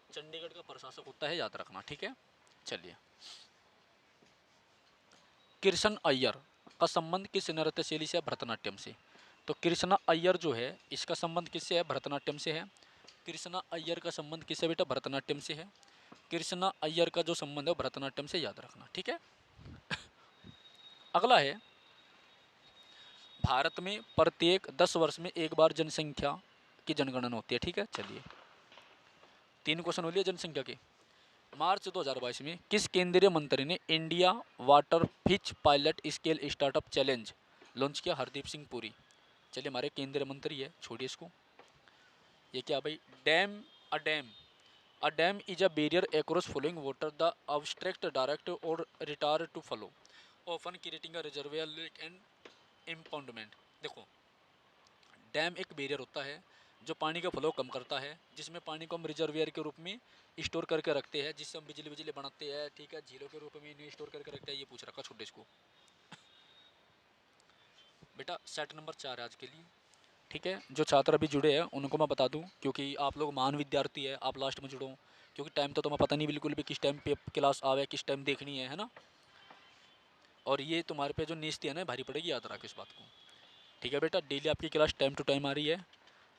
चंडीगढ़ का प्रशासक होता है, याद रखना। ठीक है, चलिए। कृष्ण अय्यर का संबंध किस नृत्य शैली से है? भरतनाट्यम से। तो कृष्णा अय्यर जो है, इसका संबंध किससे है? भरतनाट्यम से है। कृष्णा अय्यर का संबंध किससे बेटा? भरतनाट्यम से है। कृष्णा अय्यर का जो संबंध है वो भरतनाट्यम से, याद रखना। ठीक है। अगला है, भारत में प्रत्येक 10 वर्ष में एक बार जनसंख्या की जनगणना होती है। ठीक है, चलिए। 3 क्वेश्चन हो लिए जनसंख्या के। मार्च 2022 में किस केंद्रीय मंत्री ने India water Fitch pilot scale startup challenge launch किया? हरदीप सिंह पुरी। चलिए, हमारे केंद्रीय मंत्री है, छोड़िए इसको। ये क्या भाई? Dam. A dam is a barrier across flowing water the obstruct direct और retard to flow often creating a reservoir lake and impoundment. देखो, डैम एक बैरियर होता है जो पानी का फ्लो कम करता है, जिसमें पानी को हम रिजर्वियर के रूप में स्टोर करके रखते हैं, जिससे हम बिजली बिजली बनाते हैं। ठीक है, झीलों के रूप में इन्हें स्टोर करके रखते हैं। ये पूछ रखा छोटे इसको बेटा। सेट नंबर 4 है आज के लिए। ठीक है, जो छात्र अभी जुड़े हैं उनको मैं बता दूं, क्योंकि आप लोग महान विद्यार्थी है, आप लास्ट में जुड़ो, क्योंकि टाइम तो तुम्हें पता नहीं बिल्कुल भी किस टाइम पे क्लास आवे, किस टाइम देखनी है ना। और ये तुम्हारे पे जो नियति है ना, भारी पड़ेगी, याद रखो इस बात को। ठीक है बेटा, डेली आपकी क्लास टाइम टू टाइम आ रही है,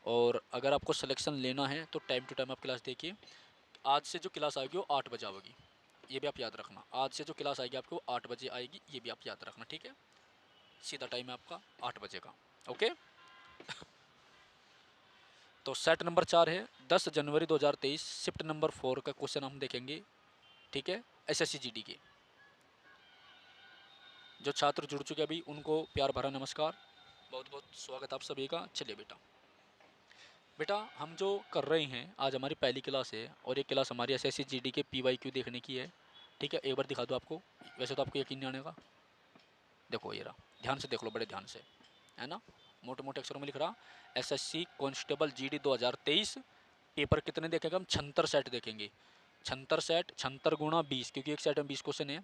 और अगर आपको सिलेक्शन लेना है तो टाइम टू टाइम आप क्लास देखिए। आज से जो क्लास आएगी वो 8 बजे आएगी, ये भी आप याद रखना। आज से जो क्लास आएगी आपको 8 बजे आएगी, ये भी आप याद रखना। ठीक है, सीधा टाइम है आपका 8 बजे का। ओके। तो सेट नंबर 4 है 10 जनवरी 2023, शिफ्ट नंबर 4 का क्वेश्चन हम देखेंगे। ठीक है, SSC GD के। जो छात्र जुड़ चुके अभी उनको प्यार भरा नमस्कार, बहुत बहुत स्वागत आप सभी का। चलिए बेटा, हम जो कर रहे हैं, आज हमारी पहली क्लास है, और ये क्लास हमारी SSC GD के PYQ देखने की है। ठीक है, एक बार दिखा दो आपको, वैसे तो आपको यकीन नहीं आने का। देखो ये रहा, ध्यान से देख लो, बड़े ध्यान से, है ना। मोटे मोटे अक्षरों में लिख रहा, SSC कांस्टेबल GD 2023 पेपर कितने देखेंगे हम? 76 सेट देखेंगे। 76 सेट, 76 गुणा 20, क्योंकि एक सेट में 20 क्वेश्चन है,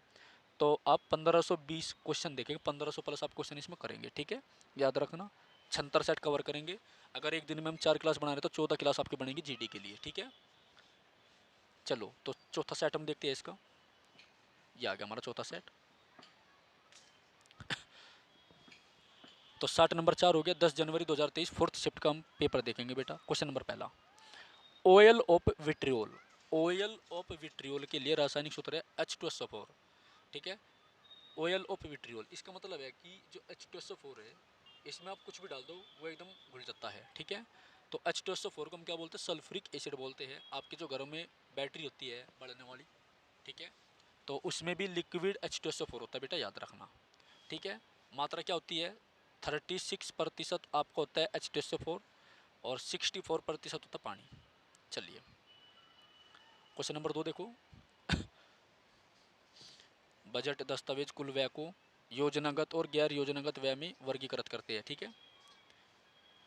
तो आप 1520 क्वेश्चन देखेंगे। 1500 प्लस आप क्वेश्चन इसमें करेंगे। ठीक है, याद रखना, 76 सेट कवर करेंगे। अगर एक दिन में हम 4 क्लास बना रहे तो 14 क्लास आपकी बनेगी GD के लिए। ठीक है, चलो तो चौथा सेट हम देखते हैं इसका। ये आ गया हमारा चौथा सेट। तो 60 नंबर 4 हो गया। 10 जनवरी 2023 फोर्थ शिफ्ट का हम पेपर देखेंगे बेटा। क्वेश्चन नंबर पहला, oil of vitriol. Oil of vitriol के लिए रासायनिक सूत्र है H2SO4। ठीक है, ऑयल ऑफ विट्रियोल, इसका मतलब है कि जो H2SO4 है, इसमें आप कुछ भी डाल दो वो एकदम घुल जाता है। ठीक है, तो H2SO4 को हम क्या बोलते हैं? सल्फ्यूरिक एसिड बोलते हैं। आपके जो घरों में बैटरी होती है बढ़ने वाली, ठीक है, तो उसमें भी लिक्विड H2SO4 होता है बेटा, याद रखना। ठीक है, मात्रा क्या होती है? 36% आपका होता है H2SO4, और 64% होता है पानी। चलिए, क्वेश्चन नंबर 2 देखो। बजट दस्तावेज कुल व्यय को योजनागत और गैर योजनागत व्यय में वर्गीकृत करते हैं। ठीक है,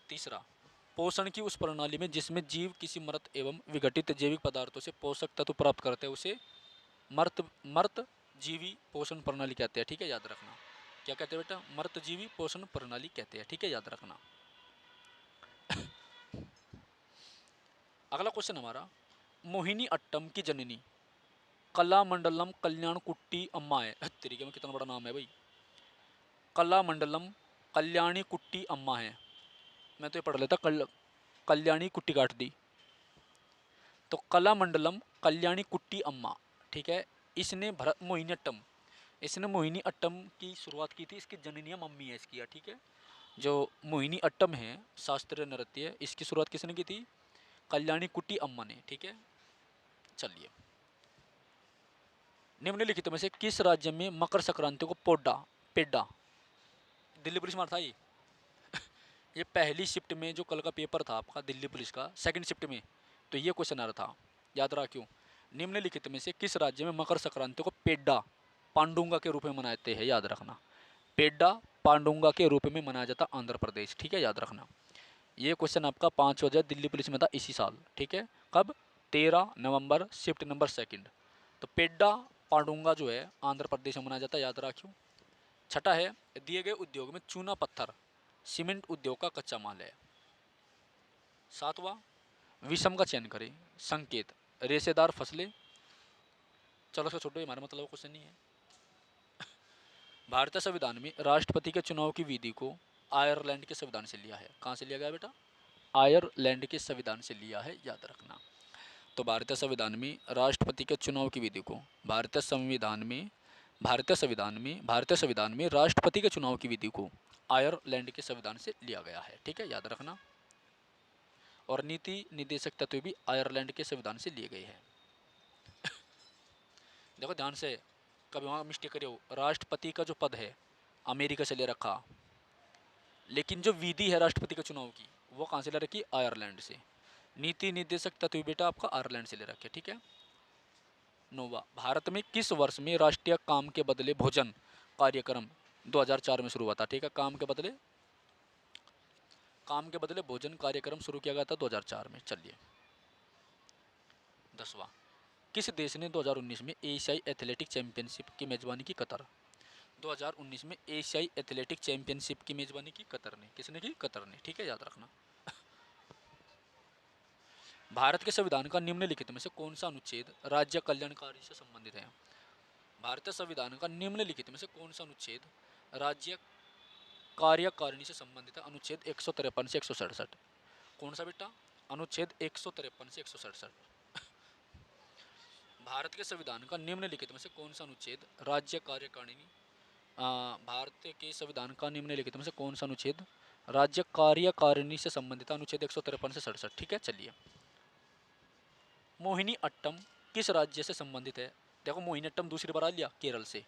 तीसरा, पोषण की उस प्रणाली में जिसमें जीव किसी मृत एवं विघटित जैविक पदार्थों से पोषक तत्व प्राप्त करते हैं, उसे मर्त मर्त जीवी पोषण प्रणाली कहते हैं। ठीक है, याद रखना। क्या कहते हैं बेटा? मर्त जीवी पोषण प्रणाली कहते हैं। ठीक है, याद रखना। अगला क्वेश्चन हमारा, मोहिनी अट्टम की जननी कलामंडलम कल्याण कुट्टी अम्मा है। तरीके में कितना बड़ा नाम है भाई, कलामंडलम कल्याणी कुट्टी अम्मा है। मैं तो ये पढ़ लेता, कल्याणी कुट्टी काट दी। तो कलामंडलम कल्याणी कुट्टी अम्मा, ठीक है, इसने भरत मोहिनी अट्टम, इसने मोहिनी अट्टम की शुरुआत की थी, इसकी जननिया मम्मी है इसकी, ठीक है। जो मोहिनी अट्टम है शास्त्रीय नृत्य, इसकी शुरुआत किसने की थी? कल्याणी कुट्टी अम्मा ने, ठीक है। चलिए, निम्नलिखित में से किस राज्य में मकर संक्रांति को पोड्डा पेड्डा, दिल्ली पुलिस में था ये पहली शिफ्ट में जो कल का पेपर था आपका दिल्ली पुलिस का, सेकंड शिफ्ट में, तो ये क्वेश्चन आ रहा था, याद रहा क्यों। निम्नलिखित में से किस राज्य में मकर संक्रांति को पेड्डा पांडुंगा के रूप में मनाते हैं, याद रखना। पेड्डा पांडुंगा के रूप में मनाया जाता आंध्र प्रदेश, ठीक है, याद रखना। ये क्वेश्चन आपका 5 दिल्ली पुलिस में था इसी साल, ठीक है। कब? 13 नवंबर, शिफ्ट नंबर सेकंड। तो पेड्डा पांडुंगा जो है आंध्र प्रदेश में मनाया जाता है, याद रखियो। छठा है, दिए गए उद्योग में चूना पत्थर सीमेंट उद्योग का कच्चा माल है। सातवां, विषम का चयन करें। संकेत, रेशेदार फसलें। चलो इसको छोड़ो, हमारा मतलब क्वेश्चन नहीं है। भारतीय संविधान में राष्ट्रपति के चुनाव की विधि को आयरलैंड के संविधान से लिया है। कहाँ से लिया गया बेटा? आयरलैंड के संविधान से लिया है, याद रखना। तो भारतीय संविधान में राष्ट्रपति के चुनाव की विधि को भारतीय संविधान में राष्ट्रपति के चुनाव की विधि को आयरलैंड के संविधान से लिया गया है, ठीक है, याद रखना। और नीति निदेशक तत्व भी आयरलैंड के संविधान से लिए गए हैं। देखो ध्यान से, कभी वहाँ मिस्टेक करे हो, राष्ट्रपति का जो पद है अमेरिका से ले रखा, लेकिन जो विधि है राष्ट्रपति के चुनाव की वो कहाँ से ले रखी? आयरलैंड से। नीति निदेशक तत्व बेटा आपका आयरलैंड से ले रखे, ठीक है। नौवा, भारत में किस वर्ष में राष्ट्रीय काम के बदले भोजन कार्यक्रम 2004 में शुरू हुआ था, ठीक है। काम के बदले भोजन कार्यक्रम शुरू किया गया था 2004 में। चलिए, 10वां, किस देश ने 2019 में एशियाई एथलेटिक चैंपियनशिप की मेजबानी की? कतर। 2019 में एशियाई एथलेटिक चैंपियनशिप की मेजबानी की कतर ने। किसने की? कतर ने, ठीक है, याद रखना। भारत के संविधान का निम्नलिखित में से कौन सा अनुच्छेद राज्य कल्याणकारी से संबंधित है? भारतीय संविधान का निम्नलिखित में से कौन सा अनुच्छेद राज्य कार्यकारिणी से संबंधित है? अनुच्छेद 153 से 167। कौन सा बेटा? अनुच्छेद 153 से 167। भारत के संविधान का निम्नलिखित में से कौन सा अनुच्छेद राज्य कार्यकारिणी भारत के संविधान का निम्नलिखित में से कौन सा अनुच्छेद राज्य कार्यकारिणी से संबंधित? अनुच्छेद 153 से 67, ठीक है। चलिए, मोहिनी अट्टम किस राज्य से संबंधित है? देखो मोहिनी अट्टम दूसरी बार आ लिया केरल से,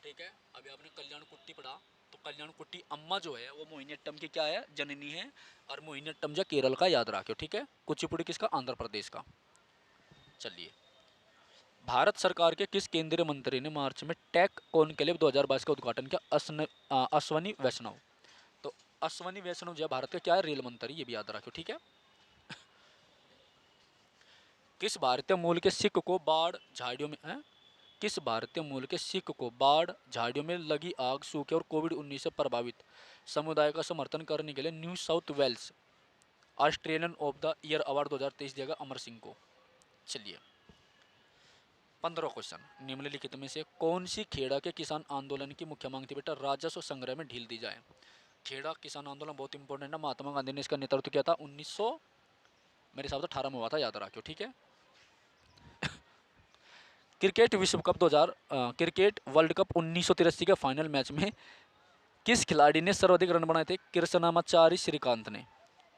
ठीक है। अभी आपने कल्याण कुट्टी पढ़ा, तो कल्याण कुट्टी अम्मा जो है वो मोहिनी अट्टम की क्या है? जननी है। और मोहिनी अट्टम जो केरल का, याद रखियो, ठीक है। कुचिपुड़ी किसका? आंध्र प्रदेश का। चलिए, भारत सरकार के किस केंद्रीय मंत्री ने मार्च में टेक कॉनक्लेव 2022 का उद्घाटन किया? अश्वनी वैष्णव। तो अश्वनी वैष्णव जो भारत का क्या है? रेल मंत्री, ये भी याद रखियो, ठीक है। किस भारतीय मूल के सिख को बाढ़ झाड़ियों में किस भारतीय मूल के सिख को बाढ़ झाड़ियों में लगी आग, सूखे और कोविड-19 से प्रभावित समुदाय का समर्थन करने के लिए New South Wales Australian of the Year award 2023 दिया गया अमर सिंह को? चलिए, 15 क्वेश्चन, निम्नलिखित में से कौन सी खेड़ा के किसान आंदोलन की मुख्य मांग थी बेटा? राजस्व संग्रह में ढील दी जाए। खेड़ा किसान आंदोलन बहुत इंपॉर्टेंट है, महात्मा गांधी ने इसका नेतृत्व किया था। 1900 मेरे हिसाब से 18 में हुआ था, याद रखियो, ठीक है। क्रिकेट विश्व कप 2000 क्रिकेट वर्ल्ड कप 1983 के फाइनल मैच में किस खिलाड़ी ने सर्वाधिक रन बनाए थे? कृष्णामाचारी श्रीकांत ने।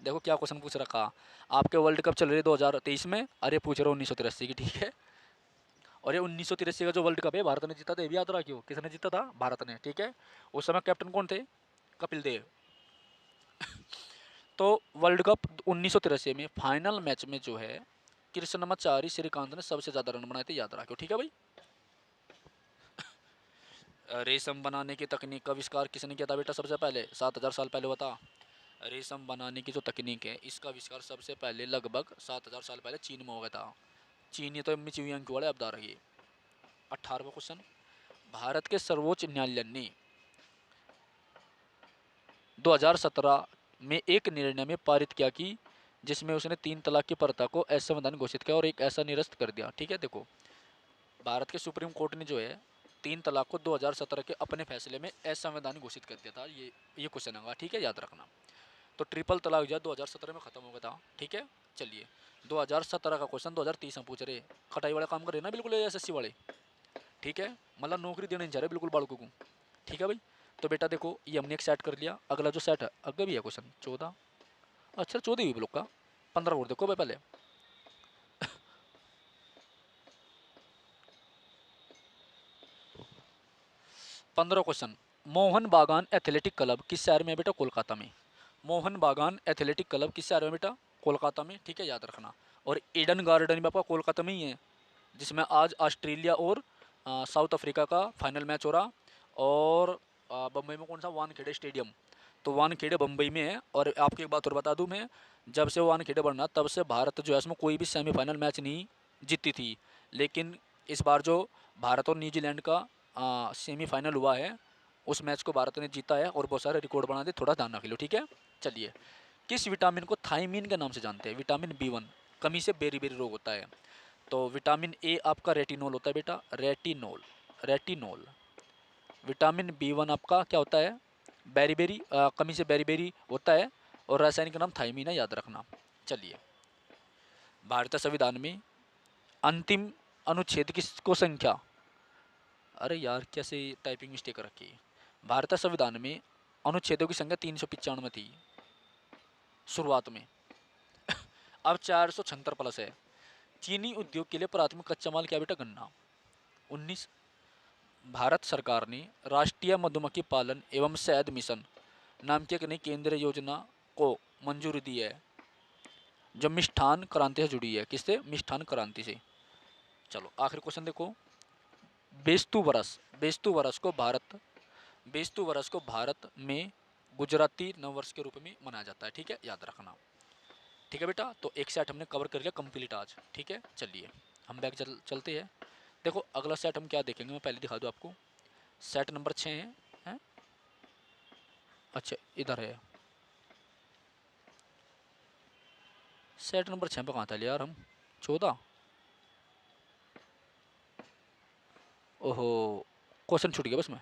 देखो क्या क्वेश्चन पूछ रखा, आपके वर्ल्ड कप चल रही है 2023 में, अरे पूछ रहे हो 1983 की, ठीक है। और ये 1983 का जो वर्ल्ड कप है भारत ने जीता था, ये भी याद रखियो। किसने जीता था? भारत ने, ठीक है। उस समय कैप्टन कौन थे? कपिल देव। तो वर्ल्ड कप 1983 में फाइनल मैच में जो है कृष्णामाचारी श्रीकांत ने सबसे ज्यादा रन बनाए थे, याद रखियो, ठीक है भाई। रेशम बनाने की तकनीक का आविष्कार किसने किया था बेटा? सबसे पहले 7000 साल पहले हुआ था। रेशम बनाने की जो तकनीक है इसका आविष्कार सबसे पहले लगभग 7000 साल पहले चीन में हो गया था। चीन, ये तो मिचुयांग वाले अब रही। 18वां क्वेश्चन, भारत के सर्वोच्च न्यायालय ने 2017 में एक निर्णय में पारित किया कि जिसमें उसने 3 तलाक की प्रथा को असंवैधानिक घोषित किया और एक ऐसा निरस्त कर दिया, ठीक है। देखो, भारत के सुप्रीम कोर्ट ने जो है 3 तलाक को 2017 के अपने फैसले में असंवैधानिक घोषित कर दिया था। ये क्वेश्चन होगा, ठीक है, याद रखना। तो ट्रिपल तलाक जो है 2017 में खत्म हो गया था, ठीक है। चलिए, 2017 का क्वेश्चन 2030 में पूछ रहे, कटाई वाले काम कर रहे ना बिल्कुल एसएससी वाले, ठीक है, मतलब नौकरी देने नहीं चाह रहे बिल्कुल बालकों को, ठीक है भाई। तो बेटा देखो ये हमने एक सेट कर लिया, अगला जो सेट है आगे भी है क्वेश्चन 14, अच्छा 14 भी ब्लॉक का, 15 और देखो भाई पहले। 15 क्वेश्चन, मोहन बागान एथलेटिक क्लब किस शहर में है बेटा? कोलकाता में। मोहन बागान एथलेटिक क्लब किस शहर में बेटा? कोलकाता में, ठीक है, याद रखना। और ईडन गार्डन भी आपका कोलकाता में ही है, जिसमें आज ऑस्ट्रेलिया और साउथ अफ्रीका का फाइनल मैच हो रहा। और बम्बई में कौन सा? वानखेड़े स्टेडियम, तो वानखेड़े बम्बई में है। और आपको एक बात और बता दूं मैं, जब से वानखेड़े बनना तब से भारत जो है इसमें कोई भी सेमीफाइनल मैच नहीं जीती थी, लेकिन इस बार जो भारत और न्यूजीलैंड का सेमीफाइनल हुआ है उस मैच को भारत ने जीता है और बहुत सारे रिकॉर्ड बना दिए, थोड़ा ध्यान रख लो, ठीक है। चलिए, किस विटामिन को थायमीन के नाम से जानते हैं? विटामिन B1, कमी से बेरी बेरी रोग होता है। तो विटामिन ए आपका रेटिनोल होता है बेटा, रेटिनोल, रेटिनोल। विटामिन B1 आपका क्या होता है? बेरी बेरी, कमी से बेरी बेरी होता है, और रासायनिक नाम थायमीन है, याद रखना। चलिए, भारतीय संविधान में अंतिम अनुच्छेद किसको संख्या, अरे यार कैसे टाइपिंग मिस्टेक रखी है। भारतीय संविधान में अनुच्छेदों की संख्या 395 थी शुरुआत में, अब 476 प्लस है। चीनी उद्योग के लिए प्राथमिक कच्चा माल क्या बेटा? गन्ना। 19, भारत सरकार ने राष्ट्रीय मधुमक्खी पालन एवं शहद मिशन नाम की एक नई केंद्रीय योजना को मंजूरी दी है, जो मिष्ठान क्रांति से जुड़ी है। किससे? मिष्ठान क्रांति से। चलो आखिरी क्वेश्चन देखो, बेस्तु वर्ष, बेस्तु वर्ष को भारत में गुजराती नववर्ष के रूप में मनाया जाता है, ठीक है, याद रखना। ठीक है बेटा, तो एक सेट हमने कवर कर लिया कंप्लीट आज, ठीक है। चलिए हम बैक चलते हैं। देखो अगला सेट हम क्या देखेंगे, मैं पहले दिखा दूँ आपको। सेट नंबर 6 है, अच्छा इधर है, सेट नंबर 6 पे कहाँ था यार हम? 14, ओहो क्वेश्चन छूट गया बस में।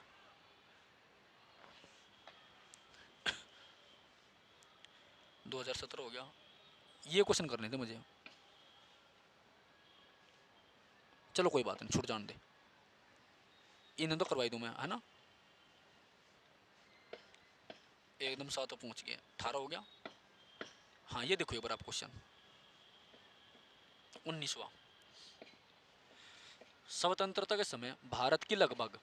2017 हो गया, ये क्वेश्चन करने थे मुझे, चलो कोई बात नहीं, छूट जान दे, इन्हें तो करवाई दूँ मैं, है ना। एकदम साथ तो पहुँच गए, 18 हो गया। हाँ ये देखो एक बार आप क्वेश्चन 19वां, स्वतंत्रता के समय भारत की लगभग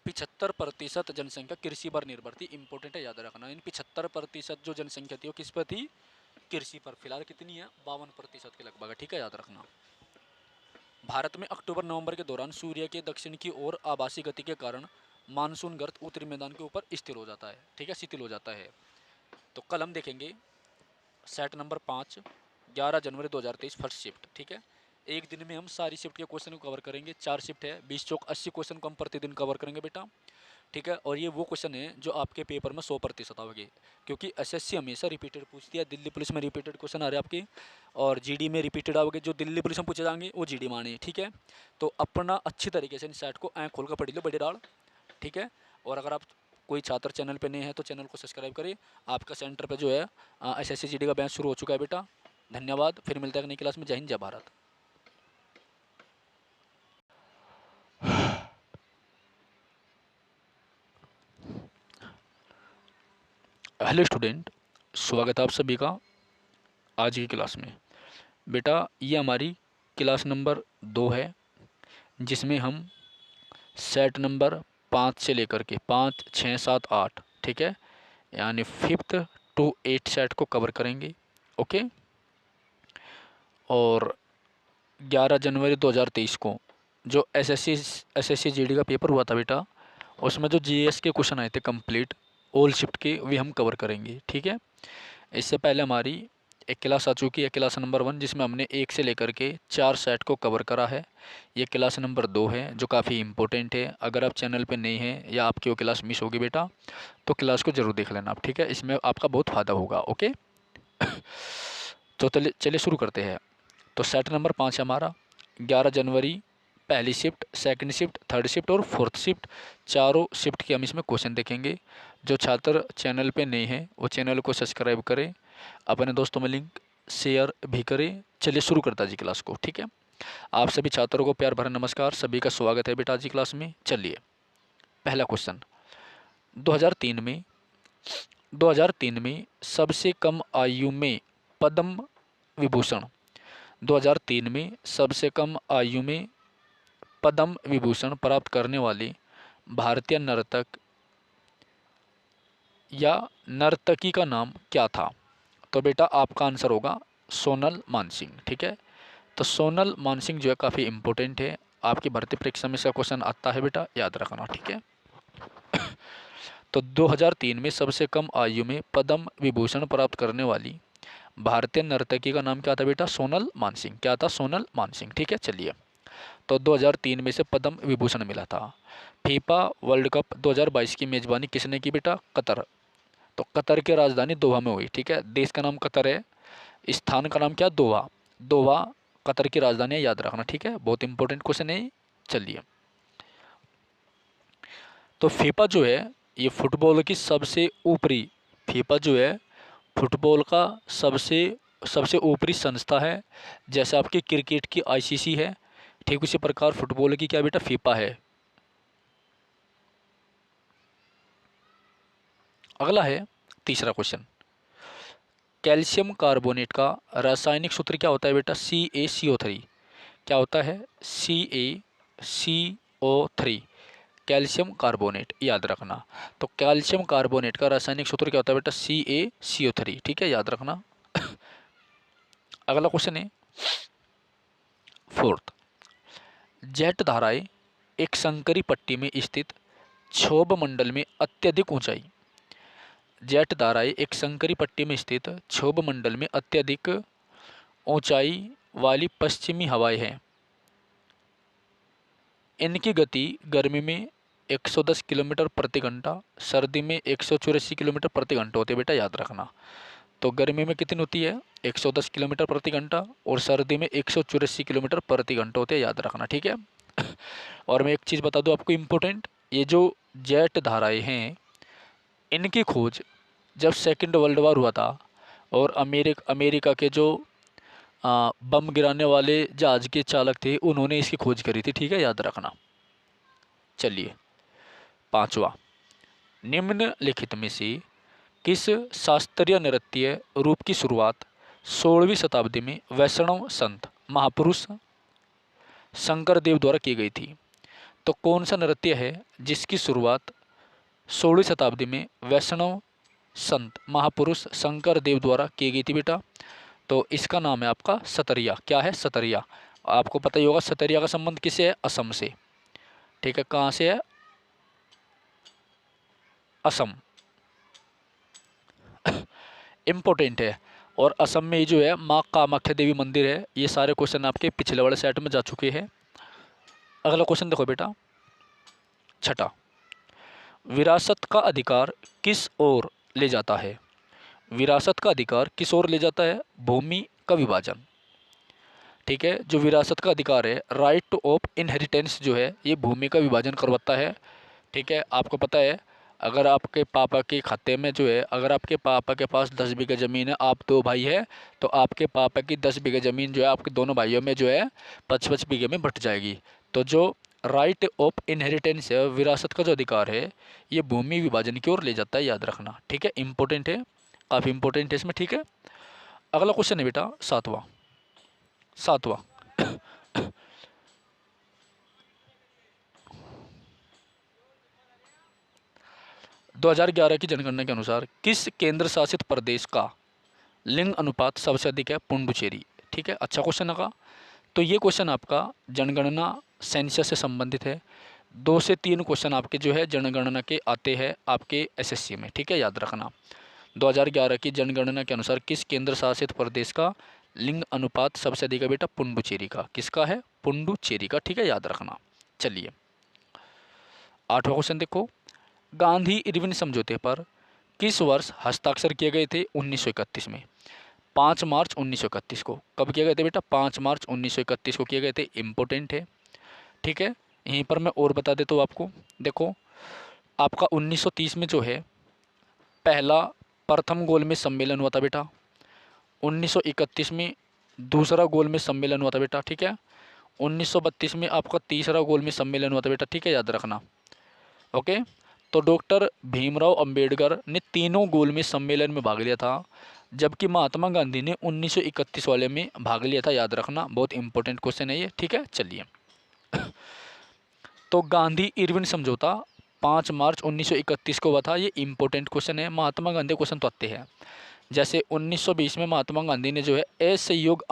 75% जनसंख्या कृषि पर निर्भर थी। इंपॉर्टेंट है, याद रखना। इन 75% जो जनसंख्या थी वो किस पर थी? कृषि पर। फिलहाल कितनी है? 52% के लगभग है, ठीक है, याद रखना। भारत में अक्टूबर नवंबर के दौरान सूर्य के दक्षिण की ओर आभासी गति के कारण मानसून गर्त उत्तरी मैदान के ऊपर स्थिर हो जाता है, ठीक है, शिथिल हो जाता है। तो कल हम देखेंगे सेट नंबर 5, 11 जनवरी 2023 फर्स्ट शिफ्ट, ठीक है। एक दिन में हम सारी शिफ्ट के क्वेश्चन को कवर करेंगे, 4 शिफ्ट है, 20 चौक 80 क्वेश्चन को हम प्रतिदिन कवर करेंगे बेटा, ठीक है। और ये वो क्वेश्चन है जो आपके पेपर में 100% आओगे, क्योंकि एसएससी हमेशा रिपीटेड पूछती है। दिल्ली पुलिस में रिपीटेड क्वेश्चन आ रहे हैं आपके, और जीडी में रिपीटेड आओगे, जो दिल्ली पुलिस में पूछे जाएंगे वो जीडी में आने, ठीक है। तो अपना अच्छी तरीके से इन सेट को आँख खोल कर पढ़ लो बड़े डाल, ठीक है। और अगर आप कोई छात्र चैनल पे नए हैं तो चैनल को सब्सक्राइब करें। आपका सेंटर पे जो है एसएससी जीडी का बैच शुरू हो चुका है बेटा। धन्यवाद, फिर मिलता है नई क्लास में। जय हिंद, जय भारत। हेलो स्टूडेंट, स्वागत है आप सभी का आज की क्लास में। बेटा ये हमारी क्लास नंबर 2 है, जिसमें हम सेट नंबर 5 से लेकर के 5, 6, 7, 8, ठीक है, यानी 5th to 8 सेट को कवर करेंगे, ओके। और 11 जनवरी 2023 को जो एसएससी जीडी का पेपर हुआ था बेटा, उसमें जो जीएस के क्वेश्चन आए थे कंप्लीट ऑल शिफ्ट के, वे हम कवर करेंगे, ठीक है। इससे पहले हमारी एक क्लास आ चुकी है, क्लास नंबर 1, जिसमें हमने 1 से लेकर के 4 सेट को कवर करा है। ये क्लास नंबर 2 है, जो काफ़ी इंपॉर्टेंट है। अगर आप चैनल पे नए हैं या आपकी वो क्लास मिस होगी बेटा, तो क्लास को ज़रूर देख लेना आप, ठीक है, इसमें आपका बहुत फ़ायदा होगा, ओके। तो चलिए शुरू करते हैं। तो सेट नंबर 5 है हमारा, 11 जनवरी पहली shift, second shift, third shift और फोर्थ शिफ्ट, चारों शिफ्ट के हम इसमें क्वेश्चन देखेंगे। जो छात्र चैनल पे नए हैं वो चैनल को सब्सक्राइब करें, अपने दोस्तों में लिंक शेयर भी करें। चलिए शुरू करता जी क्लास को। ठीक है, आप सभी छात्रों को प्यार भरा नमस्कार, सभी का स्वागत है बेटा आज की क्लास में। चलिए पहला क्वेश्चन, 2003 में 2003 में सबसे कम आयु में पद्म विभूषण 2003 में सबसे कम आयु में पद्म विभूषण प्राप्त करने वाली भारतीय नर्तक या नर्तकी का नाम क्या था? तो बेटा आपका आंसर होगा सोनल मानसिंह। ठीक है, तो सोनल मानसिंह जो है काफ़ी इम्पोर्टेंट है, आपकी भर्ती परीक्षा में इसका क्वेश्चन आता है बेटा, याद रखना। ठीक है, तो 2003 में सबसे कम आयु में पद्म विभूषण प्राप्त करने वाली भारतीय नर्तकी का नाम क्या था बेटा? सोनल मानसिंह। क्या था? सोनल मानसिंह। ठीक है, चलिए तो 2003 में से पद्म विभूषण मिला था। फीफा वर्ल्ड कप 2022 की मेज़बानी किसने की बेटा? कतर। तो कतर की राजधानी दोहा में हुई। ठीक है, देश का नाम कतर है, स्थान का नाम क्या? दोहा। दोहा कतर की राजधानी है, याद रखना। ठीक है, बहुत इंपॉर्टेंट क्वेश्चन है। चलिए, तो फीफा जो है ये फुटबॉल की सबसे ऊपरी, फीफा जो है फुटबॉल का सबसे सबसे ऊपरी संस्था है। जैसे आपकी क्रिकेट की आईसीसी है, ठीक उसी प्रकार फुटबॉल की क्या बेटा? फीफा है। अगला है तीसरा क्वेश्चन, कैल्शियम कार्बोनेट का रासायनिक सूत्र क्या होता है बेटा? CaCO3। क्या होता है? CaCO3, कैल्शियम कार्बोनेट, याद रखना। तो कैल्शियम कार्बोनेट का रासायनिक सूत्र क्या होता है बेटा? CaCO3। ठीक है, याद रखना। अगला क्वेश्चन है फोर्थ, जेट धाराएं एक संकरी पट्टी में स्थित क्षोभ मंडल में अत्यधिक ऊंचाई, जेट धाराएं एक संकरी पट्टी में स्थित क्षोभ मंडल में अत्यधिक ऊंचाई वाली पश्चिमी हवाएं हैं। इनकी गति गर्मी में 110 किलोमीटर प्रति घंटा, सर्दी में 184 किलोमीटर प्रति घंटा होती है बेटा, याद रखना। तो गर्मी में कितनी होती है? 110 किलोमीटर प्रति घंटा, और सर्दी में 184 किलोमीटर प्रति घंटा होती है, याद रखना। ठीक है, और मैं एक चीज़ बता दूं आपको इम्पोर्टेंट, ये जो जेट धाराएं हैं इनकी खोज जब सेकंड वर्ल्ड वॉर हुआ था और अमेरिका के जो बम गिराने वाले जहाज़ के चालक थे उन्होंने इसकी खोज करी थी। ठीक है, याद रखना। चलिए पांचवा, निम्नलिखित में से किस शास्त्रीय नृत्य रूप की शुरुआत 16वीं शताब्दी में वैष्णव संत महापुरुष शंकर देव द्वारा की गई थी? तो कौन सा नृत्य है जिसकी शुरुआत 16वीं शताब्दी में वैष्णव संत महापुरुष शंकर देव द्वारा की गई थी बेटा? तो इसका नाम है आपका सतरिया। क्या है? सतरिया। आपको पता ही होगा सतरिया का संबंध किससे है? असम से। ठीक है, कहाँ से है? असम। इम्पोर्टेंट है। और असम में ही जो है माँ कामाख्या देवी मंदिर है। ये सारे क्वेश्चन आपके पिछले वाले सेट में जा चुके हैं। अगला क्वेश्चन देखो बेटा, छठा, विरासत का अधिकार किस ओर ले जाता है? विरासत का अधिकार किस ओर ले जाता है? भूमि का विभाजन। ठीक है, जो विरासत का अधिकार है, राइट ऑफ इनहेरिटेंस जो है, ये भूमि का विभाजन करवाता है। ठीक है, आपको पता है अगर आपके पापा के खाते में जो है, अगर आपके पापा के पास 10 बीघा ज़मीन है, आप 2 भाई है, तो आपके पापा की 10 बीघा ज़मीन जो है आपके दोनों भाइयों में जो है 5-5 बीघे में बट जाएगी। तो जो राइट ऑफ इनहेरिटेंस है, विरासत का जो अधिकार है, ये भूमि विभाजन की ओर ले जाता है, याद रखना। ठीक है, इंपॉर्टेंट है, काफ़ी इंपॉर्टेंट है इसमें। ठीक है, अगला क्वेश्चन है बेटा सातवां। 2011 की जनगणना के अनुसार किस केंद्र शासित प्रदेश का लिंग अनुपात सबसे अधिक है? पुडुचेरी। ठीक है, अच्छा क्वेश्चन लगा। तो ये क्वेश्चन आपका जनगणना सेंसस से संबंधित है। 2 से 3 क्वेश्चन आपके जो है जनगणना के आते हैं आपके एसएससी में। ठीक है, याद रखना। 2011 की जनगणना के अनुसार किस केंद्र शासित प्रदेश का लिंग अनुपात सबसे अधिक है बेटा? पुडुचेरी का। किसका है? पुडुचेरी का। ठीक है, याद रखना। चलिए 8वां क्वेश्चन देखो, गांधी इरविन समझौते पर किस वर्ष हस्ताक्षर किए गए थे? 1931 में। 5 मार्च 1931 को। कब किए गए थे बेटा? 5 मार्च 1931 को किए गए थे। इम्पोर्टेंट है। ठीक है, यहीं पर मैं और बता देता हूँ आपको। देखो आपका 1930 में जो है पहला प्रथम गोलमेज सम्मेलन हुआ था बेटा। 1931 में दूसरा गोलमेज सम्मेलन हुआ था बेटा, ठीक है। 1932 में आपका तीसरा गोलमेज सम्मेलन हुआ था बेटा, ठीक है, याद रखना। ओके, तो डॉक्टर भीमराव अंबेडकर ने तीनों गोलमेज सम्मेलन में भाग लिया था, जबकि महात्मा गांधी ने 1931 वाले में भाग लिया था, याद रखना। बहुत इंपॉर्टेंट क्वेश्चन है ये, ठीक है। चलिए, तो गांधी इरविन समझौता 5 मार्च 1931 को हुआ था, ये इंपॉर्टेंट क्वेश्चन है। महात्मा गांधी क्वेश्चन तो आते हैं, जैसे 1920 में महात्मा गांधी ने जो है असहयोग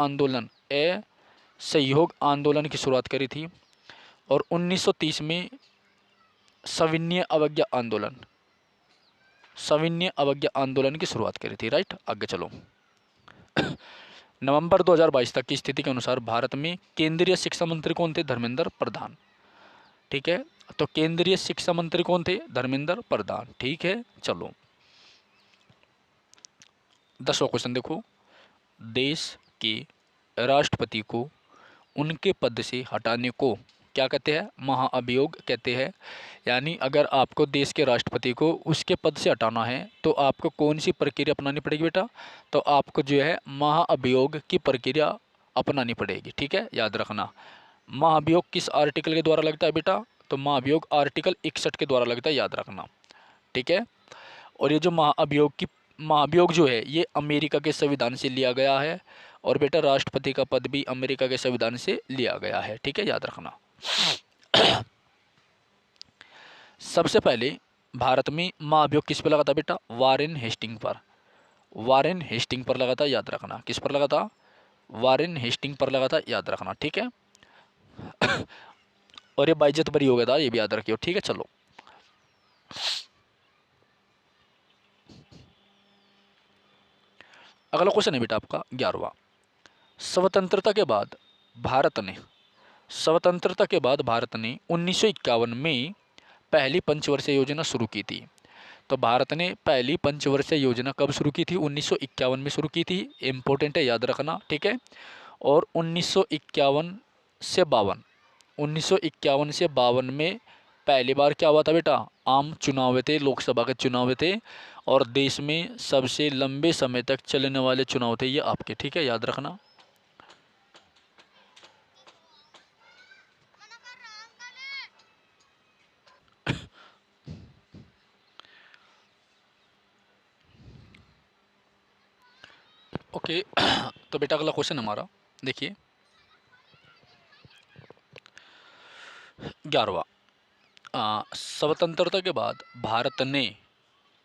आंदोलन की शुरुआत करी थी, और 1930 में सविनय अवज्ञा आंदोलन की शुरुआत करी थी, राइट। आगे चलो। नवंबर 2022 तक की स्थिति के अनुसार भारत में केंद्रीय शिक्षा मंत्री कौन थे? धर्मेंद्र प्रधान, ठीक है। तो केंद्रीय शिक्षा मंत्री कौन थे? धर्मेंद्र प्रधान, ठीक है। चलो 10वां क्वेश्चन देखो, देश के राष्ट्रपति को उनके पद से हटाने को क्या कहते हैं? महाअभियोग कहते हैं। यानी अगर आपको देश के राष्ट्रपति को उसके पद से हटाना है तो आपको कौन सी प्रक्रिया अपनानी पड़ेगी बेटा? तो आपको जो है महाअभियोग की प्रक्रिया अपनानी पड़ेगी, ठीक है, याद रखना। महाअभियोग किस आर्टिकल के द्वारा लगता है बेटा? तो महाअभियोग आर्टिकल 61 के द्वारा लगता है, याद रखना, ठीक है। और ये जो महाअभियोग जो है ये अमेरिका के संविधान से लिया गया है, और बेटा राष्ट्रपति का पद भी अमेरिका के संविधान से लिया गया है, ठीक है, याद रखना। सबसे पहले भारत में महाअभियोग किस पर लगा था बेटा? वारेन हेस्टिंग पर लगा था, याद रखना। किस पर लगा था? वारेन हेस्टिंग पर लगा था, याद रखना, ठीक है। और ये बाइज्जत बरी हो गया था, ये भी याद रखियो, ठीक है। चलो अगला क्वेश्चन है बेटा आपका 11वां। स्वतंत्रता के बाद भारत ने 1951 में पहली पंचवर्षीय योजना शुरू की थी। तो भारत ने पहली पंचवर्षीय योजना कब शुरू की थी? 1951 में शुरू की थी, इंपॉर्टेंट है, याद रखना, ठीक है। और 1951 से 52 में पहली बार क्या हुआ था बेटा? आम चुनाव थे, लोकसभा के चुनाव थे, और देश में सबसे लंबे समय तक चलने वाले चुनाव थे ये आपके, ठीक है, याद रखना। ओके, तो बेटा अगला क्वेश्चन हमारा देखिए 11वां। स्वतंत्रता के बाद भारत ने,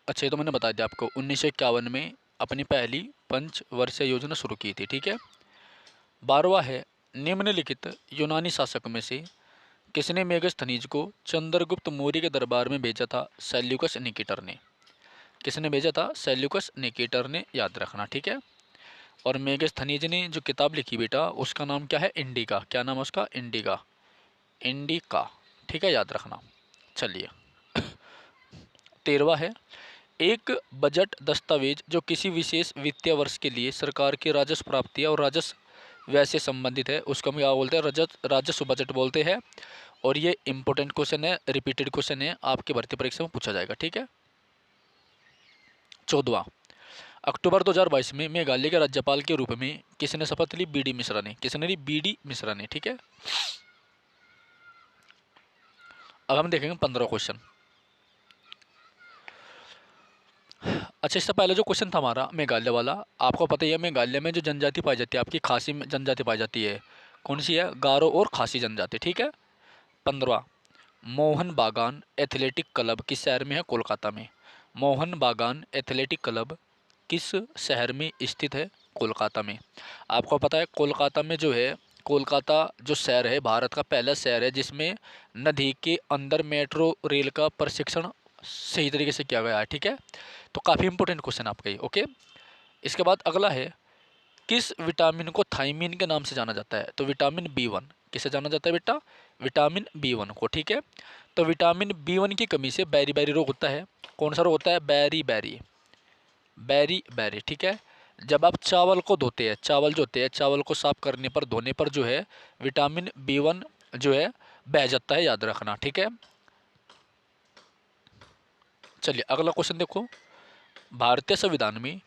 अच्छा ये तो मैंने बता दिया आपको, 1951 में अपनी पहली पंचवर्षीय योजना शुरू की थी, ठीक है। 12वां है, निम्नलिखित यूनानी शासक में से किसने मेगस्थनीज को चंद्रगुप्त मौर्य के दरबार में भेजा था? सेल्यूकस निकेटर ने। किसने भेजा था? सेल्यूकस निकेटर ने, याद रखना, ठीक है। और मेगस्थनीज ने जो किताब लिखी बेटा उसका नाम क्या है? इंडिका। क्या नाम है उसका? इंडिका, ठीक है, याद रखना। चलिए 13वां है, एक बजट दस्तावेज जो किसी विशेष वित्तीय वर्ष के लिए सरकार की राजस्व प्राप्तियां और राजस्व व्यय से संबंधित है उसको हम क्या बोलते हैं? राजस्व बजट बोलते हैं। और ये इंपॉर्टेंट क्वेश्चन है, रिपीटेड क्वेश्चन है, आपकी भर्ती परीक्षा में पूछा जाएगा, ठीक है। 14वां, अक्टूबर 2022 में मेघालय के राज्यपाल के रूप में किसने शपथ ली? बी डी मिश्रा ने। किसने ली? बी डी मिश्रा ने, ठीक है। अब हम देखेंगे 15वां क्वेश्चन। अच्छा, इससे पहले जो क्वेश्चन था हमारा मेघालय वाला, आपको पता ही है मेघालय में जो जनजाति पाई जाती है आपकी, खासी जनजाति पाई जाती है। कौन सी है? गारो और खासी जनजाति, ठीक है। 15वां, मोहन बागान एथलेटिक क्लब किस शहर में है? कोलकाता में। मोहन बागान एथलेटिक क्लब किस शहर में स्थित है? कोलकाता में। आपको पता है कोलकाता में जो है, कोलकाता जो शहर है भारत का पहला शहर है जिसमें नदी के अंदर मेट्रो रेल का प्रशिक्षण सही तरीके से किया गया है, ठीक है। तो काफ़ी इंपॉर्टेंट क्वेश्चन आपका ये, ओके। इसके बाद अगला है, किस विटामिन को थायमीन के नाम से जाना जाता है? तो विटामिन B1 किसे जाना जाता है बेटा? विटामिन B1 को, ठीक है। तो विटामिन B1 की कमी से बैरी बैरी रोग होता है। कौन सा रोग होता है? बैरी बैरी, ठीक है। जब आप चावल को धोते हैं, चावल जो होते हैं, चावल को साफ करने पर, धोने पर जो है विटामिन B1 जो है बह जाता है, याद रखना, ठीक है। चलिए अगला क्वेश्चन देखो, भारतीय संविधान में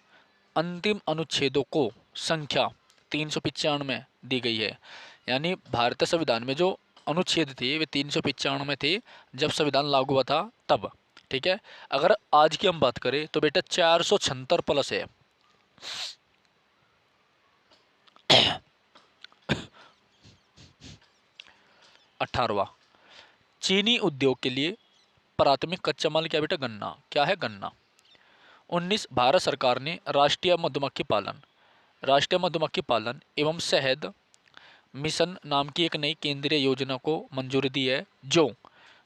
अंतिम अनुच्छेदों को संख्या 395 दी गई है। यानी भारतीय संविधान में जो अनुच्छेद थे वे 395 थे जब संविधान लागू हुआ था तब। ठीक है, अगर आज की हम बात करें तो बेटा 476 प्लस है। 18वां, चीनी उद्योग के लिए प्राथमिक कच्चा माल क्या बेटा? गन्ना। क्या है? गन्ना। 19, भारत सरकार ने राष्ट्रीय मधुमक्खी पालन एवं शहद मिशन नाम की एक नई केंद्रीय योजना को मंजूरी दी है जो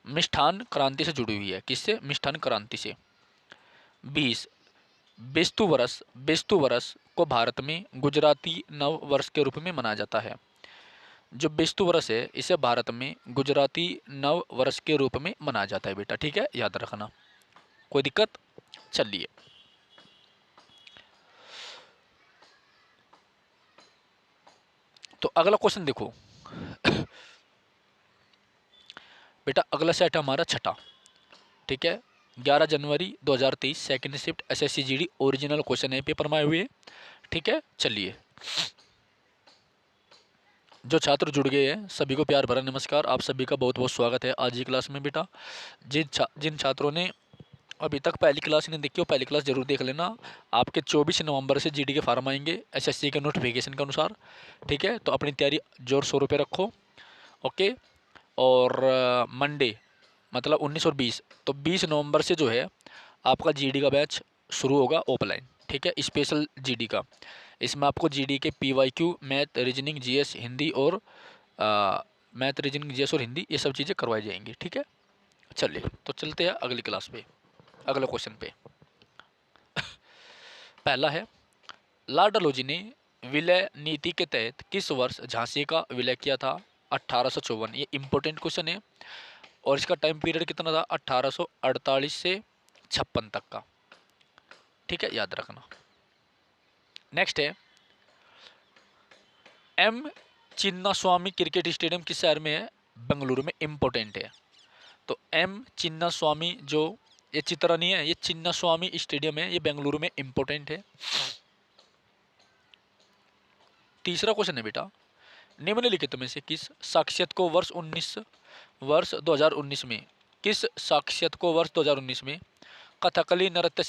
मिष्ठान क्रांति से जुड़ी हुई है। किससे? मिष्ठान क्रांति से। 20, बेस्तु वर्ष को भारत में गुजराती नव वर्ष के रूप में मनाया जाता है। जो बेस्तु वर्ष है इसे भारत में गुजराती नव वर्ष के रूप में मनाया जाता है बेटा। ठीक है, याद रखना। कोई दिक्कत? चलिए, तो अगला क्वेश्चन देखो बेटा। अगला सेट हमारा छठा। ठीक है, 11 जनवरी 2023 second shift SSC GD original question है, पेपर में आए हुए। ठीक है, चलिए, जो छात्र जुड़ गए हैं सभी को प्यार भरा नमस्कार। आप सभी का बहुत बहुत स्वागत है आज की क्लास में बेटा। जिन छात्रों ने अभी तक पहली क्लास नहीं देखी हो, पहली क्लास जरूर देख लेना। आपके 24 नवंबर से जीडी के फार्म आएंगे एसएससी के नोटिफिकेशन के अनुसार। ठीक है, तो अपनी तैयारी जोर शोरों पे रखो। ओके, और मंडे मतलब 19 और 20, तो 20 नवंबर से जो है आपका जीडी का बैच शुरू होगा ऑफलाइन। ठीक है, स्पेशल जीडी का। इसमें आपको जीडी के PYQ, math, reasoning, GS, Hindi और मैथ, रीजनिंग, जीएस और हिंदी, ये सब चीज़ें करवाई जाएंगी। ठीक है, चलिए तो चलते हैं अगली क्लास पे, अगले क्वेश्चन पे। पहला है, लॉर्ड डलहौजी ने विलय नीति के तहत किस वर्ष झांसी का विलय किया था? 1854। ये इंपॉर्टेंट क्वेश्चन है और इसका टाइम पीरियड कितना था? 1848 से 56 तक का। ठीक है, याद रखना। नेक्स्ट है, एम चिन्नास्वामी क्रिकेट स्टेडियम किस शहर में है? बेंगलुरु में। इंपॉर्टेंट है। तो एम चिन्नास्वामी, जो ये चित्रा नहीं है, ये चिन्नास्वामी स्टेडियम है, ये बेंगलुरु में। इंपॉर्टेंट है। तीसरा क्वेश्चन है बेटा, निम्नलिखित में से किस साक्षात को वर्ष 2019 में किस साक्षात को वर्ष 2019 में कथकली नृत्य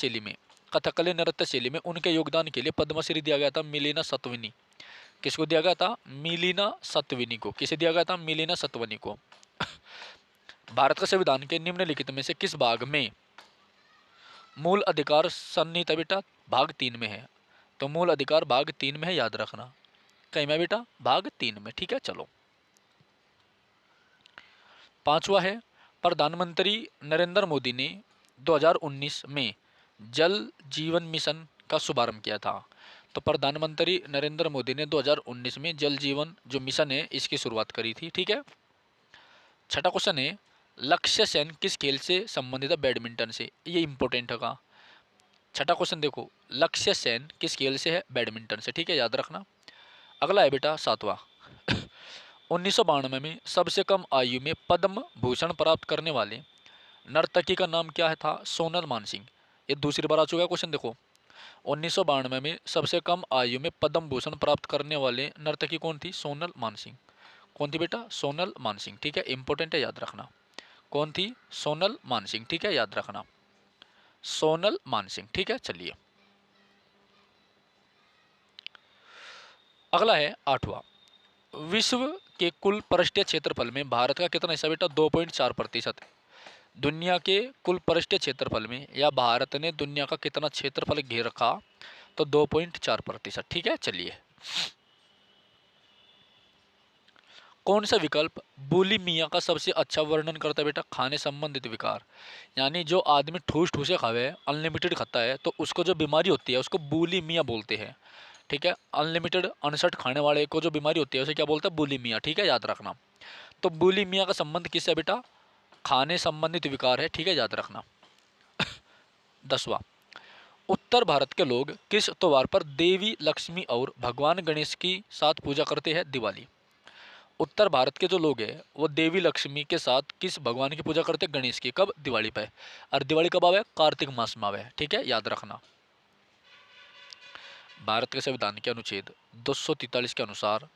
शैली में उनके योगदान के लिए पद्मश्री दिया गया था? मिलिना सत्वनी। किसको दिया गया था? मिलिना सत्वनी को। किसे दिया गया था? मिलिना सत्वनी को। भारत का संविधान के निम्नलिखित में से किस भाग में मूल अधिकार सन्निहित है बेटा? भाग 3 में है। तो मूल अधिकार भाग 3 में है, याद रखना। कहीं में बेटा? भाग 3 में। ठीक है, चलो। पांचवा है, प्रधानमंत्री नरेंद्र मोदी ने 2019 में जल जीवन मिशन का शुभारंभ किया था। तो प्रधानमंत्री नरेंद्र मोदी ने 2019 में जल जीवन जो मिशन है इसकी शुरुआत करी थी। ठीक है। छठा क्वेश्चन है, लक्ष्य सेन किस खेल से संबंधित है? बैडमिंटन से। ये इंपॉर्टेंट होगा। छठा क्वेश्चन देखो, लक्ष्य सेन किस खेल से है? बैडमिंटन से। ठीक है, याद रखना। अगला है बेटा सातवां, 1992 में सबसे कम आयु में पद्म भूषण प्राप्त करने वाले नर्तकी का नाम क्या है था? सोनल मानसिंह। ये दूसरी बार आ चुका है क्वेश्चन। देखो, 1992 में सबसे कम आयु में पद्म भूषण प्राप्त करने वाले नर्तकी कौन थी? सोनल मानसिंह। कौन थी बेटा? सोनल मानसिंह। ठीक है, इंपॉर्टेंट है, याद रखना। कौन थी? सोनल मानसिंह। ठीक है, याद रखना, सोनल मानसिंह। ठीक है, चलिए। अगला है आठवां, विश्व के कुल पृष्ठीय क्षेत्रफल में भारत का कितना हिस्सा बेटा? 2.4%। दुनिया के कुल पृष्ठीय क्षेत्रफल में या भारत ने दुनिया का कितना क्षेत्रफल घेर रखा? तो 2.4%। ठीक है, चलिए। कौन सा विकल्प बुलिमिया का सबसे अच्छा वर्णन करता है बेटा? खाने संबंधित विकार। यानी जो आदमी ठूस ठूसे खावे, अनलिमिटेड खाता है, तो उसको जो बीमारी होती है उसको बुलिमिया बोलते हैं। ठीक है, अनलिमिटेड अनसठ खाने वाले को जो बीमारी होती है उसे क्या बोलते हैं? बुलिमिया। ठीक है, याद रखना। तो बुलिमिया का संबंध किससे है बेटा? खाने संबंधित विकार है। ठीक है, याद रखना। 10वां, उत्तर भारत के लोग किस त्योहार पर देवी लक्ष्मी और भगवान गणेश की साथ पूजा करते हैं? दिवाली। उत्तर भारत के जो लोग हैं वो देवी लक्ष्मी के साथ किस भगवान की पूजा करते हैं? गणेश की। कब? दिवाली पे। और दिवाली कब आवे? कार्तिक मास में आवे। ठीक है, याद रखना। भारत के संविधान के अनुच्छेद 243 के अनुसार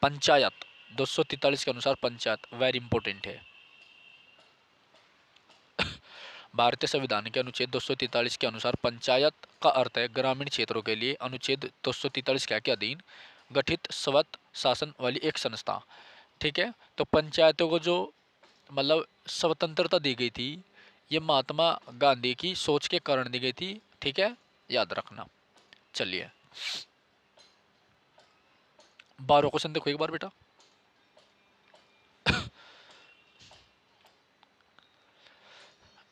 पंचायत, 243 के अनुसार पंचायत वेरी इंपॉर्टेंट है। भारतीय संविधान के अनुच्छेद 243 के अनुसार पंचायत का अर्थ है ग्रामीण क्षेत्रों के लिए अनुच्छेद 243 के अधीन गठित स्वत शासन वाली एक संस्था। ठीक है, तो पंचायतों को जो मतलब स्वतंत्रता दी गई थी, ये महात्मा गांधी की सोच के कारण दी गई थी। ठीक है, याद रखना। चलिए 12 क्वेश्चन देखो एक बार बेटा।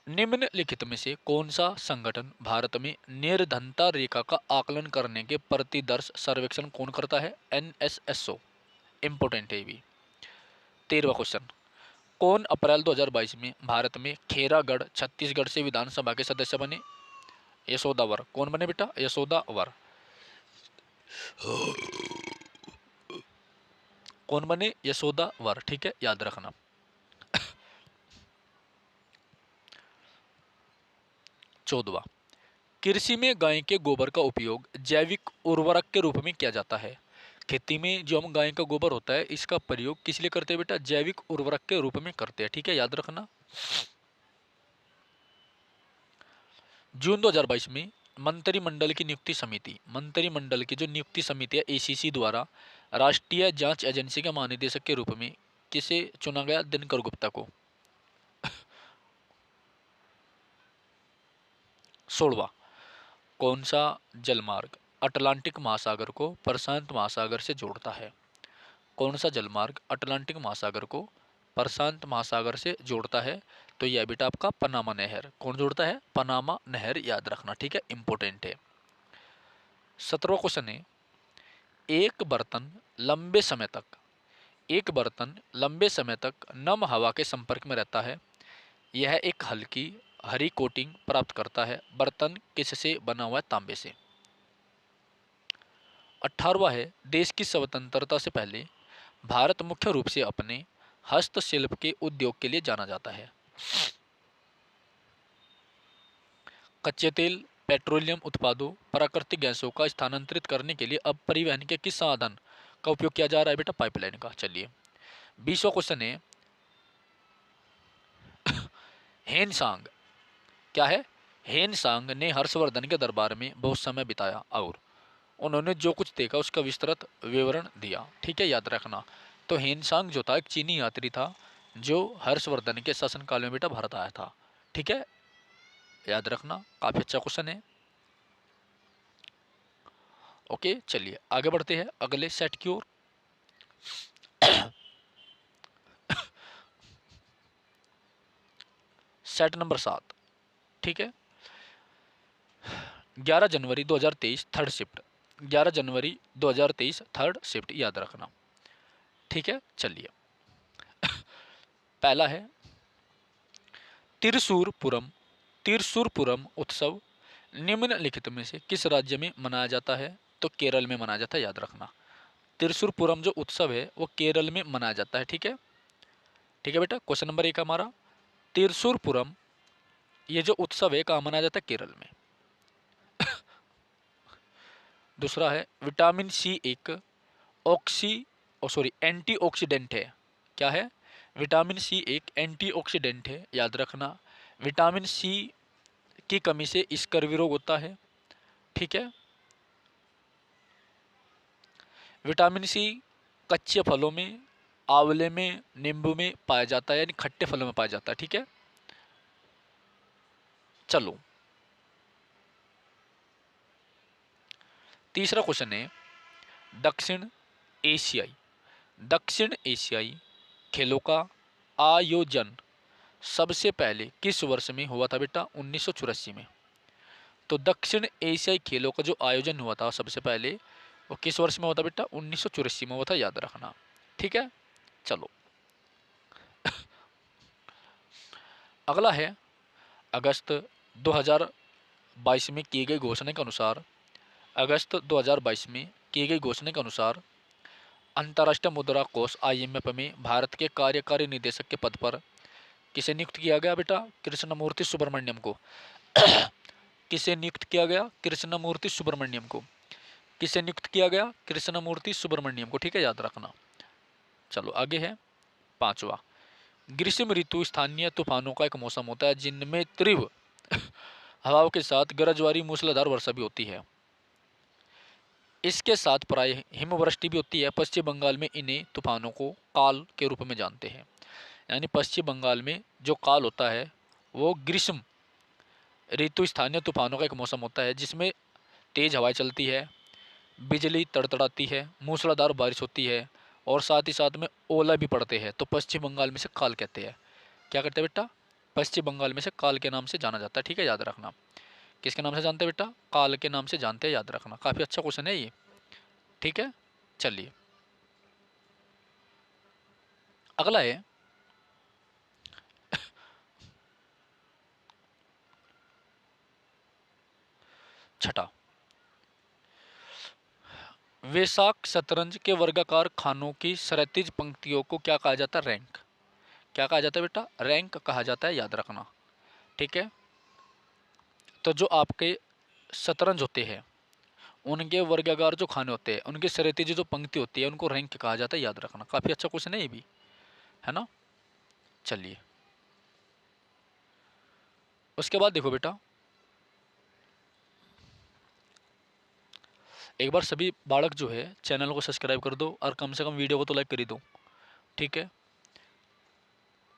निम्नलिखित में से कौन सा संगठन भारत में निर्धनता रेखा का आकलन करने के प्रतिदर्श सर्वेक्षण कौन करता है? NSSO। इंपोर्टेंट है ये भी। 13वां क्वेश्चन, कौन अप्रैल 2022 में भारत में खेरागढ़ छत्तीसगढ़ से विधानसभा के सदस्य बने? यशोदावर। कौन बने बेटा? यशोदावर। कौन बने? यशोदावर। ठीक है, याद रखना। 14वां, कृषि में गाय के गोबर का उपयोग जैविक उर्वरक के रूप में किया जाता है। खेती में जो हम गाय का गोबर होता है, इसका प्रयोग किस लिए करते हैं बेटा? जैविक उर्वरक के रूप में करते हैं। ठीक है, याद रखना। जून 2022 में मंत्रिमंडल की नियुक्ति समिति, मंत्रिमंडल की जो नियुक्ति समिति है ACC द्वारा राष्ट्रीय जांच एजेंसी के महानिदेशक के रूप में किसे चुना गया? दिनकर गुप्ता को। 16वां, कौन सा जलमार्ग अटलांटिक महासागर को प्रशांत महासागर से जोड़ता है? कौन सा जलमार्ग अटलांटिक महासागर को प्रशांत महासागर से जोड़ता है? तो यह बेटा आपका पनामा नहर। कौन जोड़ता है? पनामा नहर, याद रखना। ठीक है, इंपॉर्टेंट है। 17वां क्वेश्चन है, एक बर्तन लंबे समय तक एक बर्तन लंबे समय तक नम हवा के संपर्क में रहता है। यह एक हल्की हरी कोटिंग प्राप्त करता है। बर्तन किससे बना हुआ है? तांबे से। 18वां है, देश की स्वतंत्रता से पहले भारत मुख्य रूप से अपने हस्तशिल्प के उद्योग के लिए जाना जाता है। कच्चे तेल, पेट्रोलियम उत्पादों, प्राकृतिक गैसों का स्थानांतरित करने के लिए अब परिवहन के किस साधन का उपयोग किया जा रहा है बेटा? पाइपलाइन का। चलिए 20वां क्वेश्चन है, हेनसांग क्या है? हेनसांग ने हर्षवर्धन के दरबार में बहुत समय बिताया और उन्होंने जो कुछ देखा उसका विस्तृत विवरण दिया। ठीक है, याद रखना। तो हेनसांग जो था एक चीनी यात्री था जो हर्षवर्धन के शासनकाल में बेटा भारत आया था। ठीक है, याद रखना। काफी अच्छा क्वेश्चन है। ओके, चलिए आगे बढ़ते हैं अगले सेट की ओर। Set number 7। ठीक है, 11 जनवरी 2023 थर्ड शिफ्ट, 11 जनवरी 2023 थर्ड शिफ्ट, याद रखना। ठीक है, चलिए पहला है तिरसूरपुरम। तिरसूरपुरम उत्सव निम्नलिखित में से किस राज्य में मनाया जाता है? तो केरल में मनाया जाता है, याद रखना। तिरसूरपुरम जो उत्सव है वो केरल में मनाया जाता है। ठीक है बेटा, क्वेश्चन नंबर 1 हमारा तिरसूरपुरम, ये जो उत्सव है कहाँ मनाया जाता है? केरल में। दूसरा है विटामिन सी एक एंटीऑक्सीडेंट है। क्या है? विटामिन सी एक एंटीऑक्सीडेंट है, याद रखना। विटामिन सी की कमी से स्कर्वी रोग होता है। ठीक है, विटामिन सी कच्चे फलों में, आंवले में, नींबू में पाया जाता है, यानी खट्टे फलों में पाया जाता है। ठीक है, चलो तीसरा क्वेश्चन है, दक्षिण एशियाई दक्षिण एशियाई खेलों का आयोजन सबसे पहले किस वर्ष में हुआ था बेटा? 1984 में। तो दक्षिण एशियाई खेलों का जो आयोजन हुआ था सबसे पहले वो किस वर्ष में हुआ था बेटा? 1984 में हुआ था, याद रखना। ठीक है, चलो अगला है अगस्त 2022 में की गई घोषणा के अनुसार, अगस्त 2022 में की गई घोषणा के अनुसार अंतर्राष्ट्रीय मुद्रा कोष IMF में भारत के कार्यकारी निदेशक के पद पर किसे नियुक्त किया गया बेटा? कृष्णमूर्ति सुब्रमण्यम को। किसे नियुक्त किया गया? कृष्णमूर्ति सुब्रमण्यम को। किसे नियुक्त किया गया? कृष्णमूर्ति सुब्रमण्यम को, ठीक है, याद रखना। चलो आगे है पांचवा। ग्रीष्म ऋतु स्थानीय तूफानों का एक मौसम होता है जिनमें तीव्र हवाओं के साथ गरजवारी मूसलाधार वर्षा भी होती है। इसके साथ प्राय हिमवृष्टि भी होती है। पश्चिम बंगाल में इन्हें तूफानों को काल के रूप में जानते हैं। यानी पश्चिम बंगाल में जो काल होता है वो ग्रीष्म ऋतु स्थानीय तूफानों का एक मौसम होता है जिसमें तेज हवाएं चलती है, बिजली तड़तड़ाती है, मूसलाधार बारिश होती है और साथ ही साथ में ओला भी पड़ते हैं। तो पश्चिम बंगाल में से काल कहते हैं। क्या करते हैं बेटा? पश्चिम बंगाल में से काल के नाम से जाना जाता है, ठीक है, याद रखना। किसके नाम से जानते हैं बेटा? काल के नाम से जानते हैं, याद रखना। काफ़ी अच्छा क्वेश्चन है ये, ठीक है। चलिए अगला है छठा। वैशाख शतरंज के वर्गाकार खानों की क्षैतिज पंक्तियों को क्या कहा जाता है? रैंक। क्या कहा जाता है बेटा? रैंक कहा जाता है, याद रखना, ठीक है। तो जो आपके शतरंज होते हैं उनके वर्गाकार जो खाने होते हैं उनकी क्षैतिज जो पंक्ति होती है उनको रैंक कहा जाता है, याद रखना। काफी अच्छा क्वेश्चन है ये भी, है ना। चलिए उसके बाद देखो बेटा, एक बार सभी बालक जो है चैनल को सब्सक्राइब कर दो और कम से कम वीडियो को तो लाइक कर ही दो, ठीक है।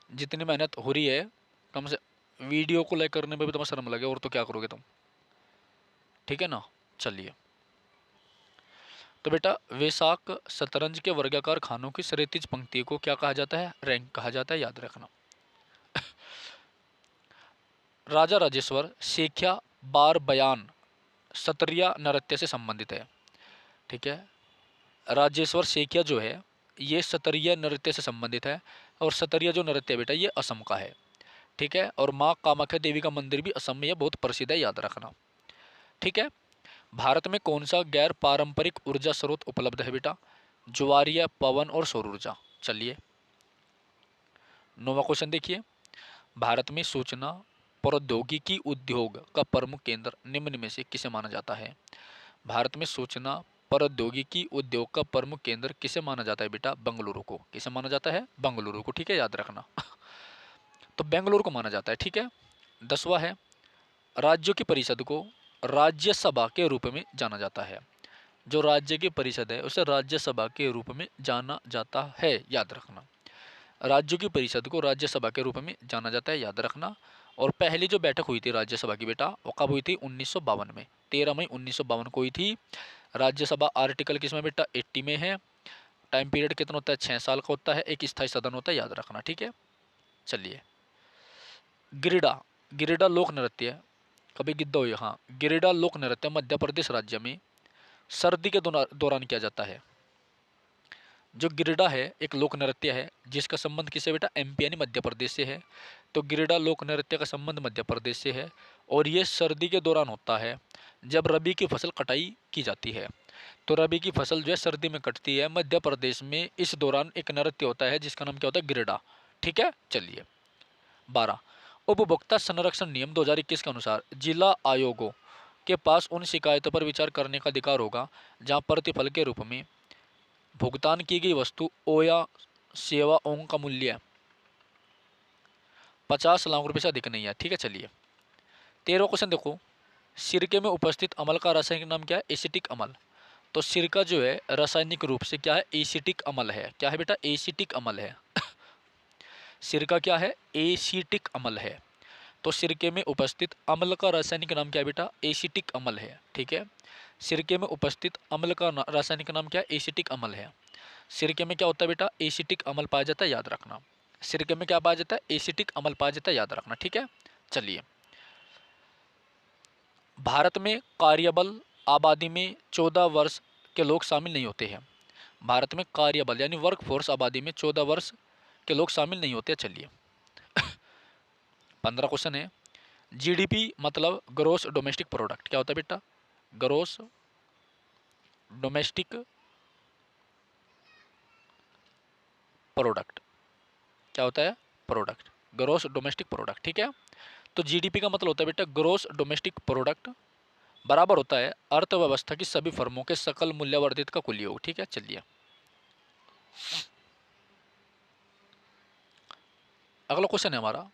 जितनी मेहनत हो रही है कम से वीडियो को लाइक करने में भी तुम्हें शर्म लगे और तो क्या करोगे तुम, ठीक है ना। चलिए तो बेटा वैशाख शतरंज के वर्गाकार खानों की क्षैतिज पंक्ति को क्या कहा जाता है? रैंक कहा जाता है, याद रखना। राजा राजेश्वर शेख्या बार बयान सत्रिया नृत्य से संबंधित है, ठीक है। राजेश्वर शेख्या जो है ये सत्रिया नृत्य से संबंधित है और सत्रिया जो नृत्य है बेटा ये असम का है, ठीक है। और माँ कामाख्या देवी का मंदिर भी असम में यह बहुत प्रसिद्ध है, याद रखना, ठीक है। भारत में कौन सा गैर पारंपरिक ऊर्जा स्रोत उपलब्ध है बेटा? ज्वारीय, पवन और सौर ऊर्जा। चलिए नौवां क्वेश्चन देखिए। भारत में सूचना प्रौद्योगिकी उद्योग का प्रमुख केंद्र निम्न में से किसे माना जाता है? भारत में सूचना प्रौद्योगिकी उद्योग का प्रमुख केंद्र किसे माना जाता है बेटा? बेंगलुरु को। किसे माना जाता है? बेंगलुरु को, ठीक है, याद रखना। तो बेंगलुरु को माना जाता है, ठीक है। 10वां है राज्यों की परिषद को राज्यसभा के रूप में जाना जाता है। जो राज्य की परिषद है उसे राज्यसभा के रूप में जाना जाता है, याद रखना। राज्यों की परिषद को राज्यसभा के रूप में जाना जाता है, याद रखना। और पहली जो बैठक हुई थी राज्यसभा की बेटा वो कब हुई थी? 1952 में, 13 मई 1952 को हुई थी राज्यसभा। आर्टिकल किसमें बेटा? 80 में है। टाइम पीरियड कितना होता है? 6 साल का होता है। एक स्थायी सदन होता है, याद रखना, ठीक है। चलिए गिरिडा, गिरिडा लोक नृत्य, कभी गिद्दा हुई, हाँ, गिरिडा लोक नृत्य मध्य प्रदेश राज्य में सर्दी के दौरान किया जाता है। जो गिरिडा है एक लोक नृत्य है जिसका संबंध किससे बेटा? एमपी यानी मध्य प्रदेश से है। तो गिरिडा लोक नृत्य का संबंध मध्य प्रदेश से है और ये सर्दी के दौरान होता है जब रबी की फसल कटाई की जाती है। तो रबी की फसल जो है सर्दी में कटती है मध्य प्रदेश में, इस दौरान एक नृत्य होता है जिसका नाम क्या होता है? गिरिडा, ठीक है। चलिए 12 उपभोक्ता संरक्षण नियम 2021 के अनुसार जिला आयोगों के पास उन शिकायतों पर विचार करने का अधिकार होगा जहां प्रतिफल के रूप में भुगतान की गई वस्तु ओ या सेवाओं का मूल्य 50 लाख रुपए से अधिक नहीं है, ठीक है। चलिए 13वां क्वेश्चन देखो। सिरके में उपस्थित अम्ल का रासायनिक नाम क्या है? एसिटिक अम्ल। तो सिरका जो है रासायनिक रूप से क्या है? एसिटिक अम्ल है। क्या है बेटा? एसिटिक अम्ल है। सिरका क्या है? एसिटिक अम्ल है। तो सिरके में उपस्थित अम्ल का रासायनिक नाम क्या है बेटा? एसिटिक अम्ल है, ठीक है। सिरके में उपस्थित अम्ल का रासायनिक नाम क्या है? एसिटिक अम्ल है। सिरके में क्या होता है बेटा? एसिटिक अम्ल पाया जाता है, याद रखना। सिरके में क्या पाया जाता है? एसिटिक अम्ल पाया जाता है, याद रखना, ठीक है। चलिए भारत में कार्यबल आबादी में 14 वर्ष के लोग शामिल नहीं होते हैं। भारत में कार्यबल यानी वर्क फोर्स आबादी में 14 वर्ष के लोग शामिल नहीं होते। चलिए 15 क्वेश्चन है। जीडीपी मतलब ग्रोस डोमेस्टिक प्रोडक्ट क्या होता है बेटा? ग्रोस डोमेस्टिक प्रोडक्ट क्या होता है? प्रोडक्ट, ग्रोस डोमेस्टिक प्रोडक्ट, ठीक है। तो जीडीपी का मतलब होता है बेटा ग्रोस डोमेस्टिक प्रोडक्ट। बराबर होता है अर्थव्यवस्था की सभी फर्मों के सकल मूल्यवर्धित का कुल योग। ठीक है, चलिए अगला क्वेश्चन है हमारा,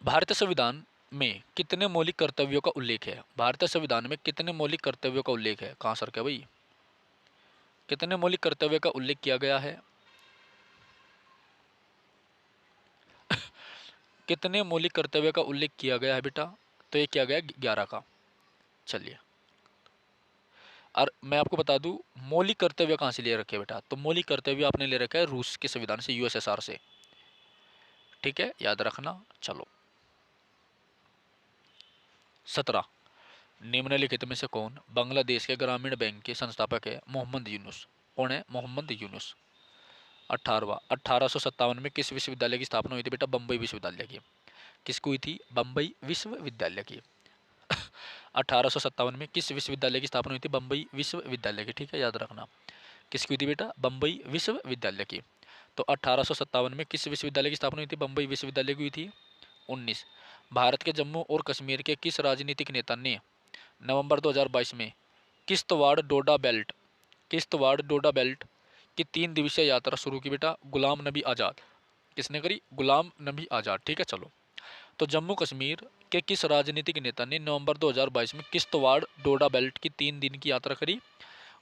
भारतीय संविधान में कितने मौलिक कर्तव्यों का उल्लेख है? भारतीय संविधान में कितने मौलिक कर्तव्यों का उल्लेख है? कहाँ सर क्या भाई, कितने मौलिक कर्तव्यों का उल्लेख किया गया है? कितने मौलिक कर्तव्य का उल्लेख किया गया है बेटा? तो ये किया गया 11 का। चलिए, और मैं आपको बता दूं मौलिक कर्तव्य कहाँ से ले रखे हैं बेटा, तो मौलिक कर्तव्य आपने ले रखा है रूस के संविधान से, यूएसएसआर से। ठीक है, याद रखना। चलो 17, निम्नलिखित में से कौन बांग्लादेश के ग्रामीण बैंक के संस्थापक है? मोहम्मद यूनुस। कौन है? मोहम्मद यूनुस। 18वां, 1857 में किस विश्वविद्यालय की स्थापना हुई थी बेटा? बम्बई विश्वविद्यालय की। किसको हुई थी? बम्बई विश्वविद्यालय की। 1857 में किस विश्वविद्यालय की स्थापना हुई थी? बम्बई विश्वविद्यालय की। ठीक है, याद रखना। किसकी हुई थी बेटा? बम्बई विश्वविद्यालय की। तो 1857 में किस विश्वविद्यालय की स्थापना हुई थी? बम्बई विश्वविद्यालय की हुई थी। 19, भारत के जम्मू और कश्मीर के किस राजनीतिक नेता ने नवंबर 2022 में किश्तवाड़ डोडा बेल्ट की 3 दिवसीय यात्रा शुरू की बेटा? गुलाम नबी आज़ाद। किसने करी? गुलाम नबी आज़ाद। ठीक है, चलो तो जम्मू कश्मीर के किस राजनीतिक नेता ने नवंबर 2022 में किश्तवाड़ डोडा बेल्ट की 3 दिन की यात्रा करी?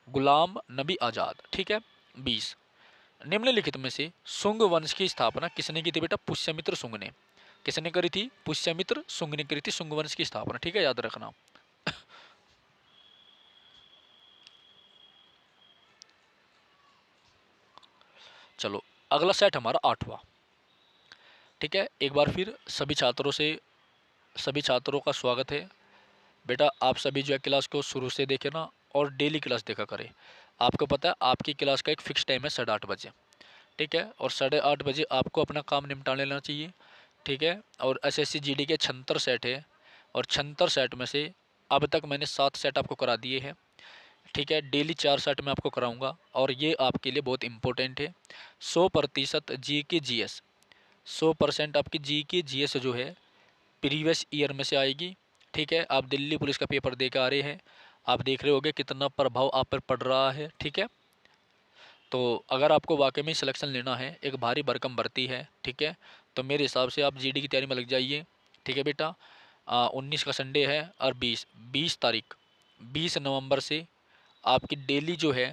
गुलाम नबी आज़ाद। ठीक है। 20, निम्नलिखित में से शुंग वंश की स्थापना किसने की थी बेटा? पुष्यमित्र शुंग ने। किसने करी थी? पुष्यमित्र शुंग ने करी थी शुंग वंश की स्थापना। ठीक है, याद रखना। चलो अगला सेट हमारा 8वां। ठीक है, एक बार फिर सभी छात्रों का स्वागत है बेटा। आप सभी जो है क्लास को शुरू से देखे ना, और डेली क्लास देखा करें। आपको पता है आपकी क्लास का एक फिक्स टाइम है 8:30 बजे। ठीक है, और 8:30 बजे आपको अपना काम निपटा लेना चाहिए। ठीक है, और एसएससी जीडी के 76 सेट है, और 76 सेट में से अब तक मैंने 7 सेट आपको करा दिए हैं। ठीक है, डेली 4 सेट मैं आपको कराऊंगा, और ये आपके लिए बहुत इंपॉर्टेंट है। 100% जी के जीएस, 100% आपकी जी के जीएस जो है प्रीवियस ईयर में से आएगी। ठीक है, आप दिल्ली पुलिस का पेपर दे के आ रहे हैं, आप देख रहे होगे कितना प्रभाव आप पर पड़ रहा है। ठीक है, तो अगर आपको वाकई में सिलेक्शन लेना है, एक भारी भरकम भर्ती है। ठीक है, तो मेरे हिसाब से आप जीडी की तैयारी में लग जाइए। ठीक है बेटा, 19 का संडे है, और 20 तारीख 20 नवंबर से आपकी डेली जो है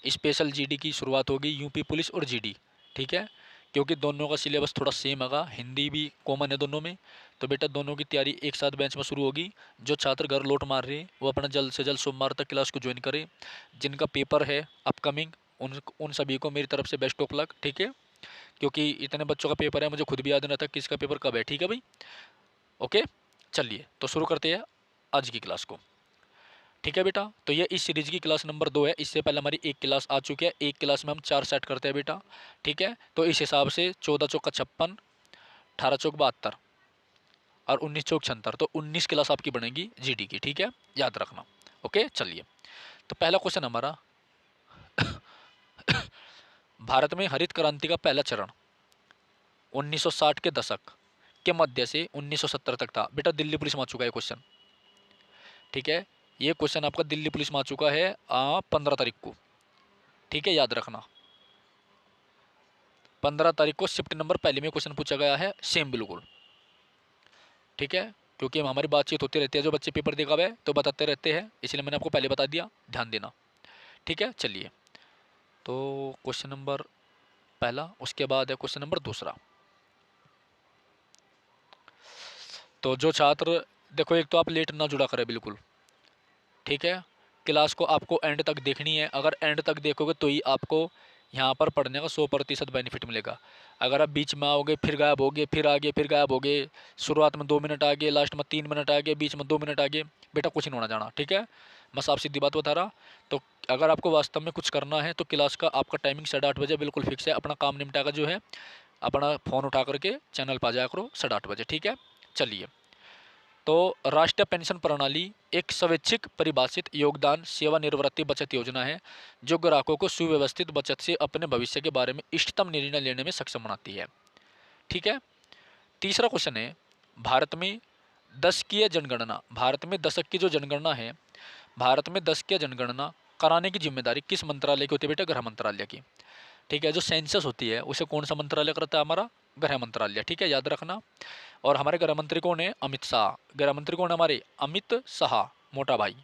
स्पेशल जीडी की शुरुआत होगी, यूपी पुलिस और जीडी। ठीक है, क्योंकि दोनों का सिलेबस थोड़ा सेम होगा, हिंदी भी कॉमन है दोनों में। तो बेटा दोनों की तैयारी एक साथ बेंच में शुरू होगी। जो छात्र घर लौट मार रहे हैं वो अपना जल्द से जल्द सोमवार तक क्लास को ज्वाइन करें। जिनका पेपर है अपकमिंग, उन सभी को मेरी तरफ से बेस्ट ऑफ लक। ठीक है, क्योंकि इतने बच्चों का पेपर है, मुझे खुद भी याद नहीं था किसका पेपर कब है। ठीक है भाई, ओके। चलिए तो शुरू करते हैं आज की क्लास को। ठीक है बेटा, तो ये इस सीरीज की क्लास नंबर 2 है। इससे पहले हमारी एक क्लास आ चुकी है, एक क्लास में हम 4 सेट करते हैं बेटा। ठीक है, तो इस हिसाब से 14 चौका 56, 18 चौक 72, और 19 चौक 76, तो 19 क्लास आपकी बनेगी जीडी की। ठीक है, याद रखना। ओके, चलिए तो पहला क्वेश्चन हमारा, भारत में हरित क्रांति का पहला चरण 1960 के दशक के मध्य से 1970 तक था बेटा। दिल्ली पुलिस में आ चुका है क्वेश्चन। ठीक है, ये क्वेश्चन आपका दिल्ली पुलिस में आ चुका है 15 तारीख को। ठीक है, याद रखना। 15 तारीख को शिफ्ट नंबर पहले में क्वेश्चन पूछा गया है, सेम बिल्कुल। ठीक है, क्योंकि हमारी बातचीत होती रहती है, जो बच्चे पेपर देखा हुआ है तो बताते रहते हैं, इसलिए मैंने आपको पहले बता दिया, ध्यान देना। ठीक है, चलिए तो क्वेश्चन नंबर पहला, उसके बाद है क्वेश्चन नंबर दूसरा। तो जो छात्र, देखो एक तो आप लेट ना जुड़ा करें बिल्कुल। ठीक है, क्लास को आपको एंड तक देखनी है। अगर एंड तक देखोगे तो ही आपको यहाँ पर पढ़ने का 100% बेनिफिट मिलेगा। अगर आप बीच में आओगे, फिर गायब होगे, फिर आगे, फिर गायब होगे, शुरुआत में 2 मिनट आगे, लास्ट में 3 मिनट आगे, बीच में 2 मिनट आगे, बेटा कुछ नहीं होना जाना। ठीक है, मैं साफ सीधी बात बता रहा। तो अगर आपको वास्तव में कुछ करना है तो क्लास का आपका टाइमिंग 8:30 बिल्कुल फिक्स है। अपना काम निपटा कर जो है अपना फ़ोन उठा करके चैनल पर आ जाया करो 8:30 बजे। ठीक है, चलिए तो राष्ट्रीय पेंशन प्रणाली एक स्वैच्छिक परिभाषित योगदान सेवानिवृत्ति बचत योजना है जो ग्राहकों को सुव्यवस्थित बचत से अपने भविष्य के बारे में इष्टतम निर्णय लेने में सक्षम बनाती है। ठीक है। तीसरा क्वेश्चन है, भारत में दशकीय जनगणना, भारत में दशक की जो जनगणना है, भारत में दशकीय जनगणना कराने की जिम्मेदारी किस मंत्रालय की होती है बेटा? गृह मंत्रालय की। ठीक है। जो सेंसस होती है उसे कौन सा मंत्रालय करता है? हमारा गृह मंत्रालय। ठीक है, याद रखना। और हमारे गृह मंत्री कौन है? अमित शाह। गृह मंत्री कौन है हमारे? अमित शाह, मोटा भाई।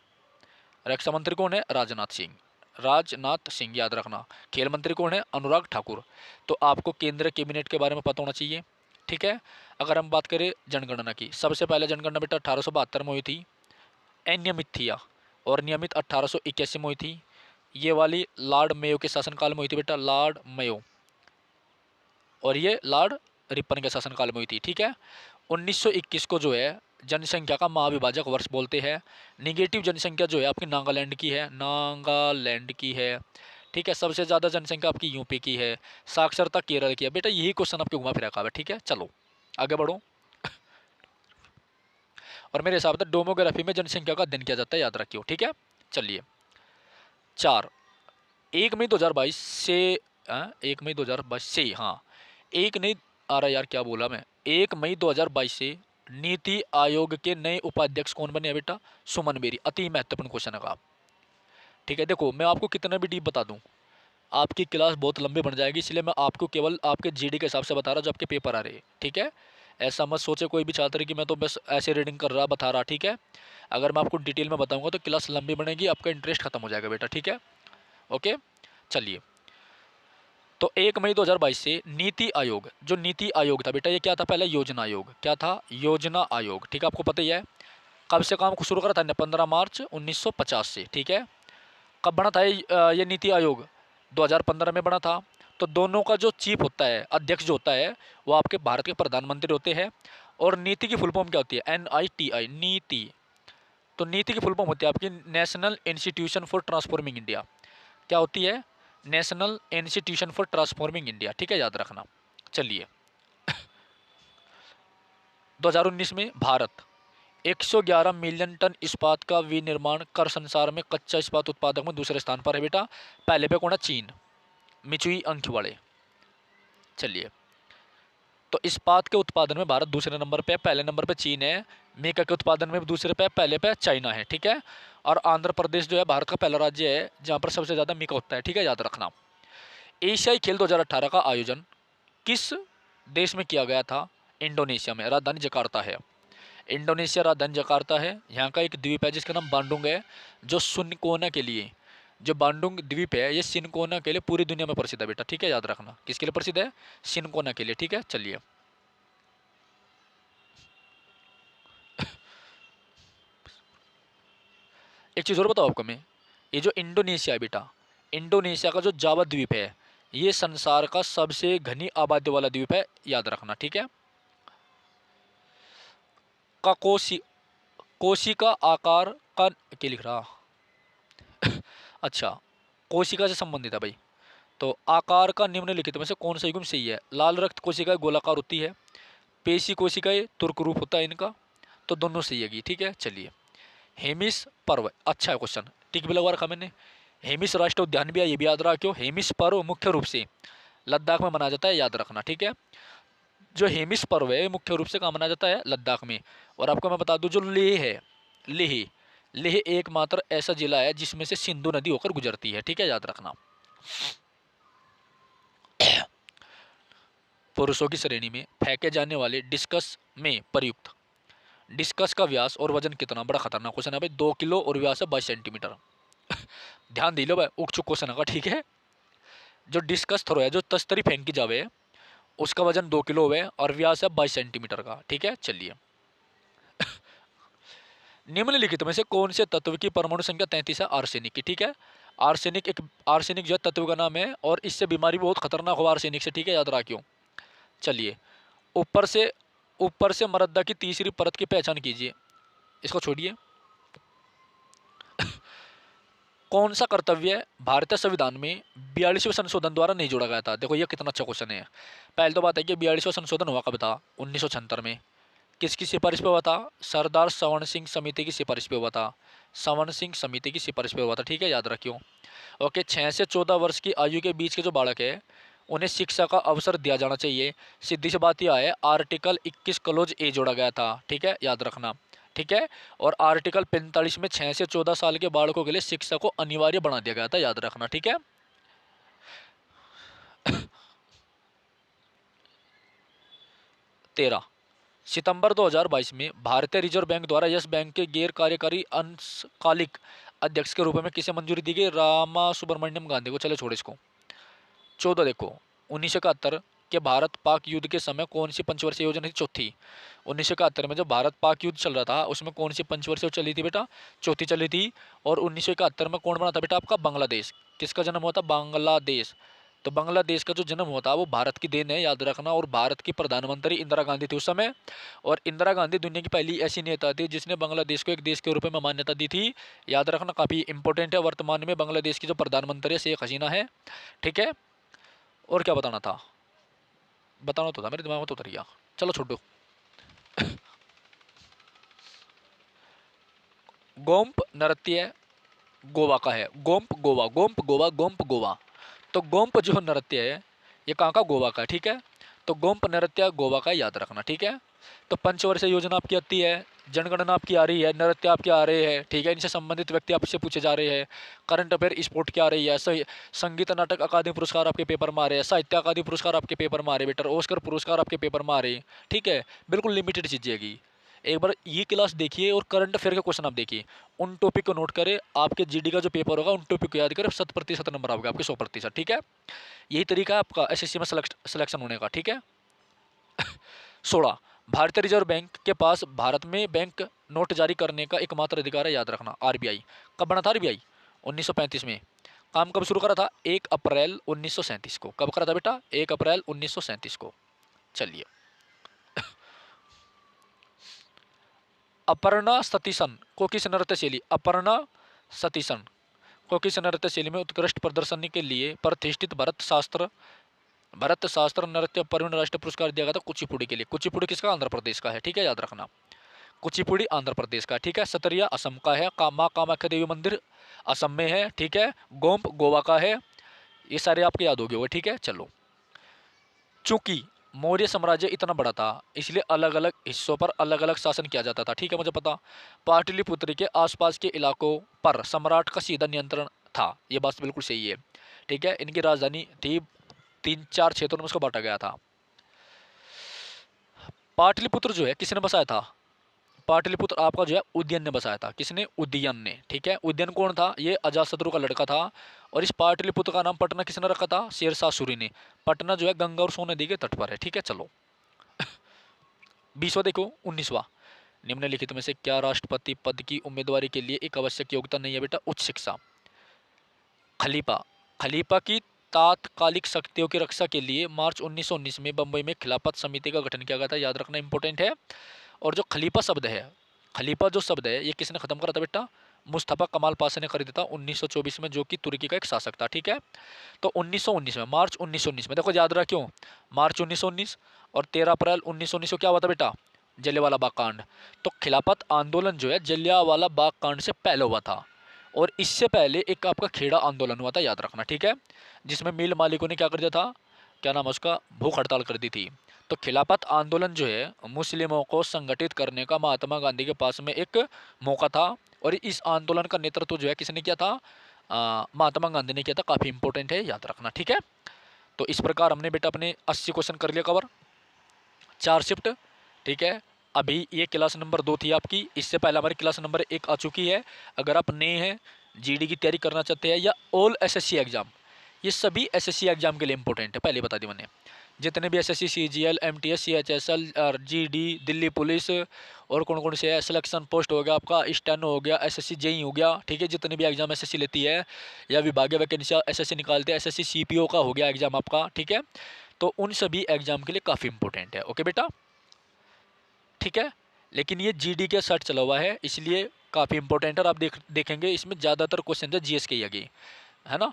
रक्षा मंत्री कौन है? राजनाथ सिंह, राजनाथ सिंह, याद रखना। खेल मंत्री कौन है? अनुराग ठाकुर। तो आपको केंद्रीय कैबिनेट के बारे में पता होना चाहिए। ठीक है। अगर हम बात करें जनगणना की, सबसे पहले जनगणना बेटा 1872 में हुई थी, अनियमित थी या और नियमित 1881 में हुई थी। ये वाली लॉर्ड मेयो के शासनकाल में हुई थी बेटा, लॉर्ड मेयो, और ये लॉर्ड रिपन के शासनकाल में हुई थी। ठीक है। 1921 को जो है जनसंख्या का महाविभाजक वर्ष बोलते हैं। निगेटिव जनसंख्या जो है आपकी नागालैंड की है, नागालैंड की है। ठीक है। सबसे ज़्यादा जनसंख्या आपकी यूपी की है। साक्षरता केरल की है। बेटा यही क्वेश्चन आपके घुमा फिरा का है। ठीक है, चलो आगे बढ़ो। और मेरे हिसाब से डोमोग्राफी में जनसंख्या का अध्ययन किया जाता है, याद रखियो। ठीक है, चलिए। 4, 1 मई 2022 से 1 मई 2022 से, हाँ 1 मई आ रहा यार, क्या बोला मैं, 1 मई 2022 से नीति आयोग के नए उपाध्यक्ष कौन बने हैं बेटा? सुमन बेरी। अति महत्वपूर्ण क्वेश्चन है का। ठीक है। देखो मैं आपको कितना भी डीप बता दूं, आपकी क्लास बहुत लंबी बन जाएगी, इसलिए मैं आपको केवल आपके जीडी के हिसाब से बता रहा जो आपके पेपर आ रहे हैं। ठीक है। ऐसा मत सोचे कोई भी छात्र कि मैं तो बस ऐसे रीडिंग कर रहा बता रहा। ठीक है। अगर मैं आपको डिटेल में बताऊंगा तो क्लास लंबी बनेगी, आपका इंटरेस्ट खत्म हो जाएगा बेटा। ठीक है, ओके, चलिए। तो 1 मई 2022 से नीति आयोग, जो नीति आयोग था बेटा, ये क्या था? पहले योजना आयोग। क्या था? योजना आयोग। ठीक है, आपको पता ही है। कब से काम शुरू करा था? 15 मार्च 1950 से। ठीक है। कब बना था ये नीति आयोग? 2015 में बना था। तो दोनों का जो चीफ होता है, अध्यक्ष जो होता है, वो आपके भारत के प्रधानमंत्री होते हैं। और नीति की फुल फॉर्म क्या होती है? NITI, नीति। तो नीति की फुल फॉर्म होती है आपकी national institution for transforming India. क्या होती है? National institution for transforming India. ठीक है, याद रखना। चलिए। 2019 में भारत 111 मिलियन टन इस्पात का विनिर्माण कर संसार में कच्चा इस्पात उत्पादक में दूसरे स्थान पर है बेटा। पहले पे कौन है? चीन, मिचुई अंकिवाड़े। चलिए। तो इस्पात के उत्पादन में भारत दूसरे नंबर पे है, पहले नंबर पे चीन है। मेका के उत्पादन में दूसरे पे, पहले पे चाइना है। ठीक है। और आंध्र प्रदेश जो है भारत का पहला राज्य है जहाँ पर सबसे ज़्यादा मेका होता है। ठीक है, याद रखना। एशियाई खेल 2018 का आयोजन किस देश में किया गया था? इंडोनेशिया में, राजधानी जकार्ता है। इंडोनेशिया राजधानी जकार्ता है। यहाँ का एक द्वीप है जिसका नाम बांडुंग है, जो सिनकोना के लिए, जो बांडुंग द्वीप है ये सिनकोना के लिए पूरी दुनिया में प्रसिद्ध है बेटा। ठीक है, याद रखना। किसके लिए प्रसिद्ध है? सिनकोना के लिए। ठीक है, चलिए। एक चीज़ और बताओ आपको मैं, ये जो इंडोनेशिया है बेटा, इंडोनेशिया का जो जावा द्वीप है, ये संसार का सबसे घनी आबादी वाला द्वीप है, याद रखना। ठीक है। का कोशिका आकार का, क्या लिख रहा? अच्छा, कोशिका से संबंधित है भाई। तो आकार का निम्नलिखित में से कौन सा युग्म सही है? लाल रक्त कोशिकाएं गोलाकार होती है, पेशी कोशिकाएं तुर्क रूप होता है इनका। तो दोनों सही है। ठीक है, चलिए। हेमिस पर्व, अच्छा है क्वेश्चन, टिक भी लगवा रखा मैंने। हेमिस राष्ट्रीय उद्यान भी है, ये भी याद रखियो। हेमिस पर्व मुख्य रूप से लद्दाख में मनाया जाता है, याद रखना। ठीक है। जो हेमिस पर्व है मुख्य रूप से कहाँ मनाया जाता है? लद्दाख में। और आपको मैं बता दूं, जो लेह है, लेह, लेह एकमात्र ऐसा जिला है जिसमें से सिंधु नदी होकर गुजरती है। ठीक है, याद रखना। पुरुषों की श्रेणी में फेंके जाने वाले डिस्कस में प्रयुक्त डिस्कस का व्यास और वजन कितना? बड़ा खतरनाक क्वेश्चन है भाई। 2 किलो और व्यास है 22 सेंटीमीटर। ध्यान दी लो भाई, उक चुक क्वेश्चन होगा। ठीक है। जो डिस्कस थ्रो है, जो तस्तरी फेंकी जावे, उसका वजन 2 किलो है और व्यास है 22 सेंटीमीटर का। ठीक है, चलिए। निम्नलिखित में से कौन से तत्व की परमाणु संख्या 33 है? आर्सेनिक की। ठीक है। आर्सेनिक जो है तत्व का नाम है, और इससे बीमारी बहुत खतरनाक हो आर्सेनिक से। ठीक है, याद रखियो। चलिए। ऊपर से ऊपर से मृदा की तीसरी परत की पहचान कीजिए। इसको छोड़िए। कौन सा कर्तव्य भारतीय संविधान में 42वें संशोधन द्वारा नहीं जोड़ा गया था? देखो ये कितना अच्छा क्वेश्चन है। पहले तो बात है कि 42वां संशोधन हुआ कब था? 1976 में। किसकी सिफारिश पे हुआ था? सरदार सवर्ण सिंह समिति की सिफारिश पे हुआ था। सवर्ण सिंह समिति की सिफारिश पे हुआ था, ठीक है, याद रखियो। ओके, 6 से 14 वर्ष की आयु के बीच के जो बालक है उन्हें शिक्षा का अवसर दिया जाना चाहिए। सीधी सी बात यह है, आर्टिकल 21 क्लोज ए जोड़ा गया था, ठीक है, याद रखना, ठीक है। और आर्टिकल 45 में 6 से 14 साल के बालकों के लिए शिक्षा को अनिवार्य बना दिया गया था, याद रखना, ठीक है। 13 सितंबर 2022 में भारतीय रिजर्व बैंक द्वारा यस बैंक के गैर कार्यकारी अंशकालिक अध्यक्ष के रूप में किसे मंजूरी दी गई? रामा सुब्रमण्यम गांधी को। चले छोड़ इसको। 14 देखो, 1971 के भारत पाक युद्ध के समय कौन सी पंचवर्षीय योजना थी? चौथी। 1971 में जब भारत पाक युद्ध चल रहा था उसमें कौन सी पंचवर्षीय चली थी बेटा? चौथी चली थी। और 1971 में कौन बना था बेटा आपका? बांग्लादेश। किसका जन्म हुआ था? बांग्लादेश। तो बांग्लादेश का जो जन्म हुआ था वो भारत की देन है, याद रखना। और भारत की प्रधानमंत्री इंदिरा गांधी थी उस समय। और इंदिरा गांधी दुनिया की पहली ऐसी नेता थी जिसने बांग्लादेश को एक देश के रूप में मान्यता दी थी, याद रखना, काफ़ी इंपॉर्टेंट है। वर्तमान में बांग्लादेश की जो प्रधानमंत्री है शेख हसीना है, ठीक है। और क्या बताना था? बताना तो था, मेरे दिमाग में तो उतर गया, चलो छोड़ो। गोम्प नृत्य गोवा का है। गोम्प गोवा, गोम्प गोवा, गोम्प गोवा। तो गोम्प जो नृत्य है ये कहाँ का? गोवा का, ठीक है। तो गोम्प नृत्य गोवा का, याद रखना, ठीक है। तो पंचवर्षीय योजना आपकी आती है, जनगणना आपकी आ रही है, नृत्य आपके आ रहे हैं, ठीक है। इनसे संबंधित व्यक्ति आपसे पूछे जा रहे हैं। करंट अफेयर स्पोर्ट की आ रही है, संगीत नाटक अकादमी पुरस्कार आपके पेपर में आ रहे हैं, साहित्य अकादमी पुरस्कार आपके पेपर में आ रहे हैं बेटा, ऑस्कर पुरस्कार आपके पेपर में आ रहे हैं, ठीक है। बिल्कुल लिमिटेड चीज़ें है। एक बार ये क्लास देखिए और करंट अफेयर के क्वेश्चन आप देखिए, उन टॉपिक को नोट करें। आपके जीडी का जो पेपर होगा उन टॉपिक को याद करें, 100% नंबर आओगे आपके, 100%, ठीक है। यही तरीका है आपका एसएससी में सिलेक्शन होने का, ठीक है। 16 भारतीय रिजर्व बैंक के पास भारत में बैंक नोट जारी करने का एकमात्र अधिकार है, याद रखना, आरबीआई। कब बना था आरबीआई? 1935 में। काम कब शुरू करा था? 1 अप्रैल 1937 को। कब करा था बेटा? 1 अप्रैल 1937 को। चलिए, अपर्णा सतीशन को किस नृत्य शैली? अपर्णा सतीशन को किस नृत्य शैली में उत्कृष्ट प्रदर्शन के लिए प्रतिष्ठित भरत शास्त्र नृत्य प्रवीण राष्ट्रीय पुरस्कार दिया गया था कुचिपुड़ी के लिए? कुचिपुड़ी किसका? आंध्र प्रदेश का है, ठीक है, याद रखना। कुचिपुड़ी आंध्र प्रदेश का, ठीक है। सतरिया असम का है। माँ कामाख्या देवी मंदिर असम में है, ठीक है। गोम्प गोवा का है। ये सारे आपके याद हो गए होंगे, ठीक है। चलो, चूंकि मौर्य साम्राज्य इतना बड़ा था इसलिए अलग अलग हिस्सों पर अलग अलग शासन किया जाता था, ठीक है, मुझे पता। पाटलिपुत्र के आसपास के इलाकों पर सम्राट का सीधा नियंत्रण था, ये बात बिल्कुल सही है, ठीक है। इनकी राजधानी थी, 3-4 क्षेत्रों में उसको बांटा गया था। पाटलिपुत्र जो है किसने बसाया था? पाटलिपुत्र आपका जो है उदयन ने बसाया था। किसने? उदयन ने, ठीक है। उदयन कौन था? ये अजातशत्रु का लड़का था। और इस पाटलिपुत्र का नाम पटना किसने रखा था? शेरशाह सूरी ने। पटना जो है गंगा और सोन नदी के तट पर है, ठीक है। चलो, 20वां देखो, 19वां, निम्नलिखित में से क्या राष्ट्रपति पद की उम्मीदवारी के लिए एक आवश्यक योग्यता नहीं है बेटा? उच्च शिक्षा। खलीफा खलीफा की तात्कालिक शक्तियों की रक्षा के लिए मार्च 1919 में बंबई में खिलाफत समिति का गठन किया गया था, याद रखना, इंपॉर्टेंट है। और जो खलीफा शब्द है, खलीफा जो शब्द है ये किसने खत्म करा था बेटा? मुस्तफा कमाल पाशा ने कर दिया था 1924 में, जो कि तुर्की का एक शासक था, ठीक है। तो 1919 में, मार्च 1919 में, देखो याद रहा क्यों? मार्च 1919 और 13 अप्रैल 1919 को क्या हुआ था बेटा? जलियांवाला बाग कांड। तो खिलाफत आंदोलन जो है जलियांवाला बाग कांड से पहले हुआ था। और इससे पहले एक आपका खेड़ा आंदोलन हुआ था, याद रखना, ठीक है, जिसमें मिल मालिकों ने क्या कर दिया था? क्या नाम है उसका? भूख हड़ताल कर दी थी। तो खिलाफत आंदोलन जो है मुस्लिमों को संगठित करने का महात्मा गांधी के पास में एक मौका था। और इस आंदोलन का नेतृत्व जो है किसने किया था? महात्मा गांधी ने किया था। काफ़ी इंपॉर्टेंट है, याद रखना, ठीक है। तो इस प्रकार हमने बेटा अपने 80 क्वेश्चन कर लिया कवर, 4 शिफ्ट, ठीक है। अभी ये क्लास नंबर 2 थी आपकी, इससे पहले हमारी क्लास नंबर 1 आ चुकी है। अगर आप नए हैं, जीडी की तैयारी करना चाहते हैं या ऑल एसएससी एग्जाम, ये सभी एसएससी एग्जाम के लिए इंपॉर्टेंट है, पहले बता दी मैंने। जितने भी एसएससी, सीजीएल, एमटीएस, सीएचएसएल और जीडी, दिल्ली पुलिस और कौन कौन से है, सिलेक्शन पोस्ट हो गया आपका, स्टेनो हो गया, एसएससी जेई हो गया, ठीक है। जितने भी एग्जाम एसएससी लेती है या विभागीय वैकेंसी एसएससी निकालते हैं, एसएससी सीपीओ का हो गया एग्जाम आपका, ठीक है। तो उन सभी एग्जाम के लिए काफ़ी इंपॉर्टेंट है, ओके बेटा, ठीक है। लेकिन ये जीडी के साथ चला हुआ है इसलिए काफ़ी इंपॉर्टेंट है। और आप देखेंगे इसमें ज़्यादातर क्वेश्चन है जीएस के ही आगे, है ना,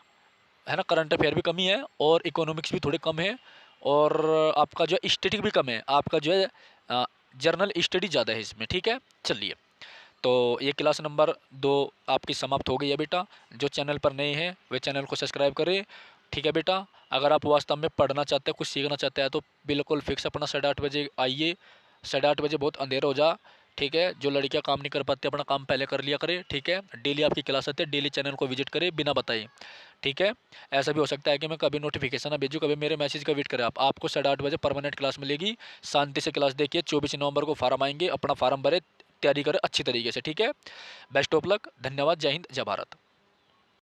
है ना। करंट अफेयर भी कमी है और इकोनॉमिक्स भी थोड़े कम है और आपका जो है स्टैटिक भी कम है। आपका जो है जर्नल स्टडी ज़्यादा है इसमें, ठीक है। चलिए, तो ये क्लास नंबर 2 आपकी समाप्त हो गई है बेटा। जो चैनल पर नए हैं वे चैनल को सब्सक्राइब करें, ठीक है बेटा। अगर आप वास्तव में पढ़ना चाहते हैं, कुछ सीखना चाहते हैं, तो बिल्कुल फिक्स अपना 8:30 बजे आइए। 8:30 बजे बहुत अंधेर हो जा, ठीक है। जो लड़कियां काम नहीं कर पाती अपना काम पहले कर लिया करे, ठीक है। डेली आपकी क्लास आती है, डेली चैनल को विजिट करें बिना बताए, ठीक है। ऐसा भी हो सकता है कि मैं कभी नोटिफिकेशन ना भेजूँ, कभी मेरे मैसेज का वेट करें आप। आपको 8:30 बजे परमानेंट क्लास मिलेगी। शांति से क्लास देखिए। 24 नवंबर को फार्म आएंगे, अपना फार्म भरे, तैयारी करें अच्छी तरीके से, ठीक है। Best of luck. धन्यवाद। जय हिंद, जय भारत।